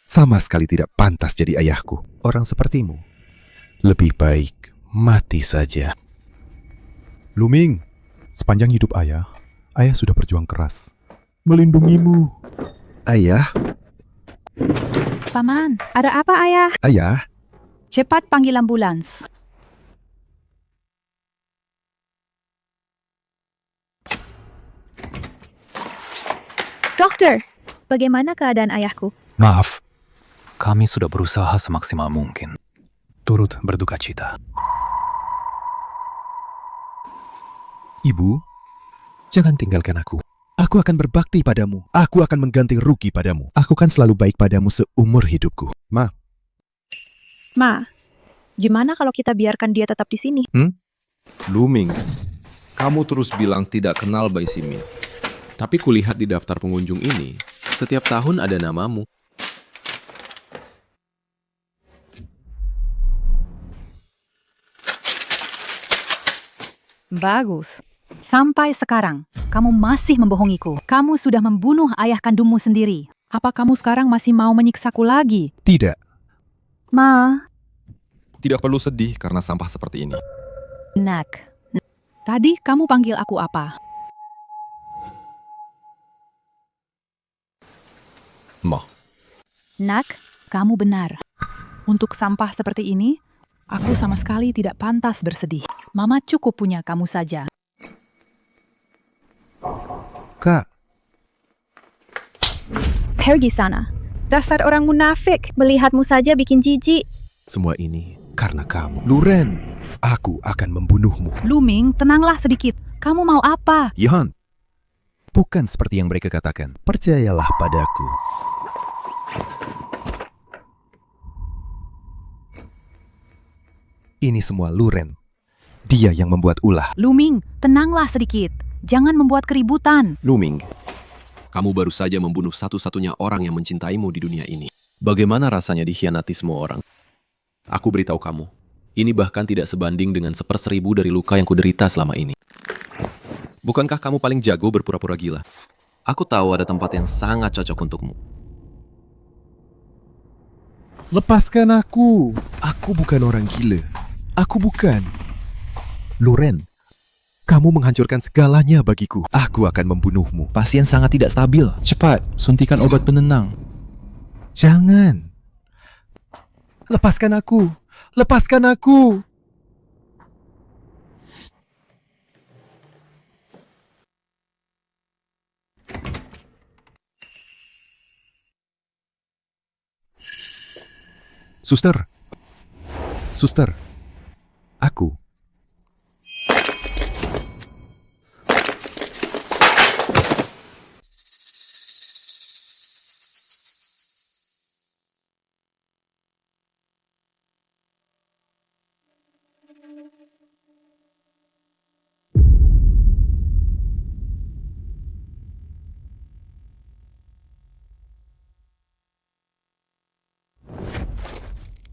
sama sekali tidak pantas jadi ayahku. Orang sepertimu lebih baik mati saja. Luming, sepanjang hidup ayah sudah berjuang keras melindungimu. Ayah? Paman, ada apa ayah? Ayah? Cepat panggil ambulans. Dokter, bagaimana keadaan ayahku? Maaf, kami sudah berusaha semaksimal mungkin. Turut berduka cita. Ibu, jangan tinggalkan aku. Aku akan berbakti padamu. Aku akan mengganti rugi padamu. Aku kan selalu baik padamu seumur hidupku. Ma. Ma, gimana kalau kita biarkan dia tetap di sini? Luming, kamu terus bilang tidak kenal Bai Simin. Tapi kulihat di daftar pengunjung ini, setiap tahun ada namamu. Bagus. Sampai sekarang, kamu masih membohongiku. Kamu sudah membunuh ayah kandungmu sendiri. Apa kamu sekarang masih mau menyiksaku lagi? Tidak. Ma. Tidak perlu sedih karena sampah seperti ini. Nak, tadi kamu panggil aku apa? Ma. Nak, kamu benar. Untuk sampah seperti ini, aku sama sekali tidak pantas bersedih. Mama cukup punya kamu saja. Kak. Pergi sana. Dasar orang munafik. Melihatmu saja bikin jijik. Semua ini karena kamu. Luren, aku akan membunuhmu. Luming, tenanglah sedikit. Kamu mau apa? Yihan, bukan seperti yang mereka katakan. Percayalah padaku. Ini semua Luren. Dia yang membuat ulah. Luming, tenanglah sedikit. Jangan membuat keributan. Luming, kamu baru saja membunuh satu-satunya orang yang mencintaimu di dunia ini. Bagaimana rasanya dikhianati semua orang? Aku beritahu kamu, ini bahkan tidak sebanding dengan 1/1000 dari luka yang kuderita selama ini. Bukankah kamu paling jago berpura-pura gila? Aku tahu ada tempat yang sangat cocok untukmu. Lepaskan aku. Aku bukan orang gila. Aku bukan. Luren, kamu menghancurkan segalanya bagiku. Aku akan membunuhmu. Pasien sangat tidak stabil. Cepat, suntikan obat penenang. Jangan. Lepaskan aku. Lepaskan aku. Suster. Suster. Aku.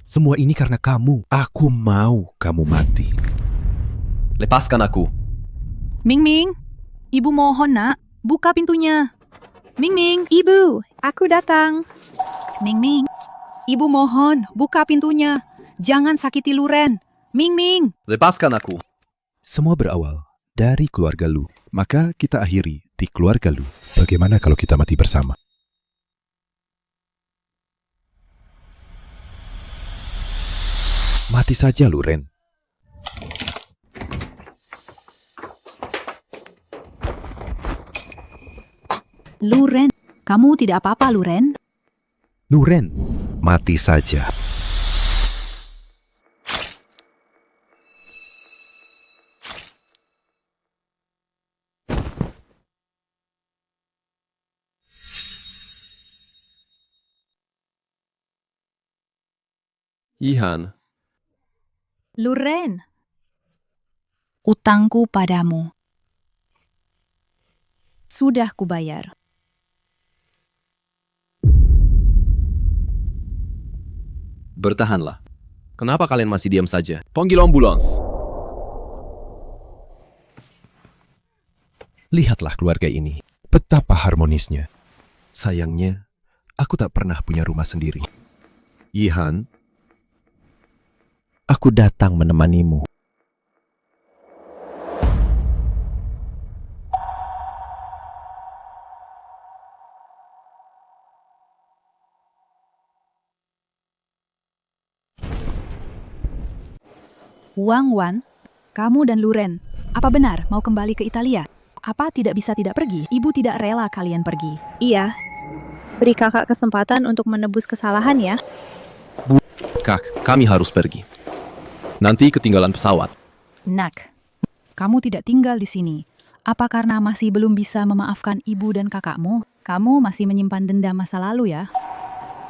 Semua ini karena kamu. Aku mau kamu mati. Lepaskan aku. Ming Ming, ibu mohon nak, buka pintunya. Ming Ming, Ibu, aku datang. Ming Ming, ibu mohon, buka pintunya. Jangan sakiti Luren. Ming Ming. Lepaskan aku. Semua berawal dari keluarga Lu. Maka kita akhiri di keluarga Lu. Bagaimana kalau kita mati bersama? Mati saja, Luren. Luren, kamu tidak apa-apa, Luren? Luren, mati saja. Yihan. Luren, utangku padamu sudah kubayar. Bertahanlah. Kenapa kalian masih diam saja? Panggil ambulans. Lihatlah keluarga ini. Betapa harmonisnya. Sayangnya, aku tak pernah punya rumah sendiri. Yihan, aku datang menemanimu. Wang Wan, kamu dan Luren, apa benar mau kembali ke Italia? Apa tidak bisa tidak pergi? Ibu tidak rela kalian pergi. Iya. Beri kakak kesempatan untuk menebus kesalahan ya. Kak, kami harus pergi. Nanti ketinggalan pesawat. Nak, kamu tidak tinggal di sini. Apa karena masih belum bisa memaafkan ibu dan kakakmu? Kamu masih menyimpan dendam masa lalu ya?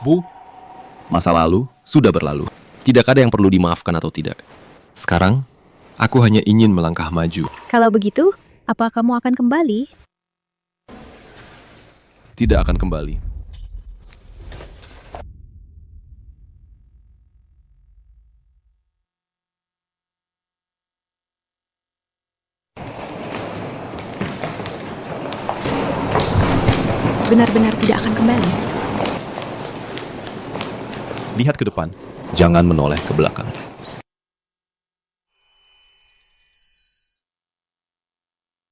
Bu, masa lalu sudah berlalu. Tidak ada yang perlu dimaafkan atau tidak. Sekarang, aku hanya ingin melangkah maju. Kalau begitu, apa kamu akan kembali? Tidak akan kembali. Benar-benar tidak akan kembali. Lihat ke depan, jangan menoleh ke belakang.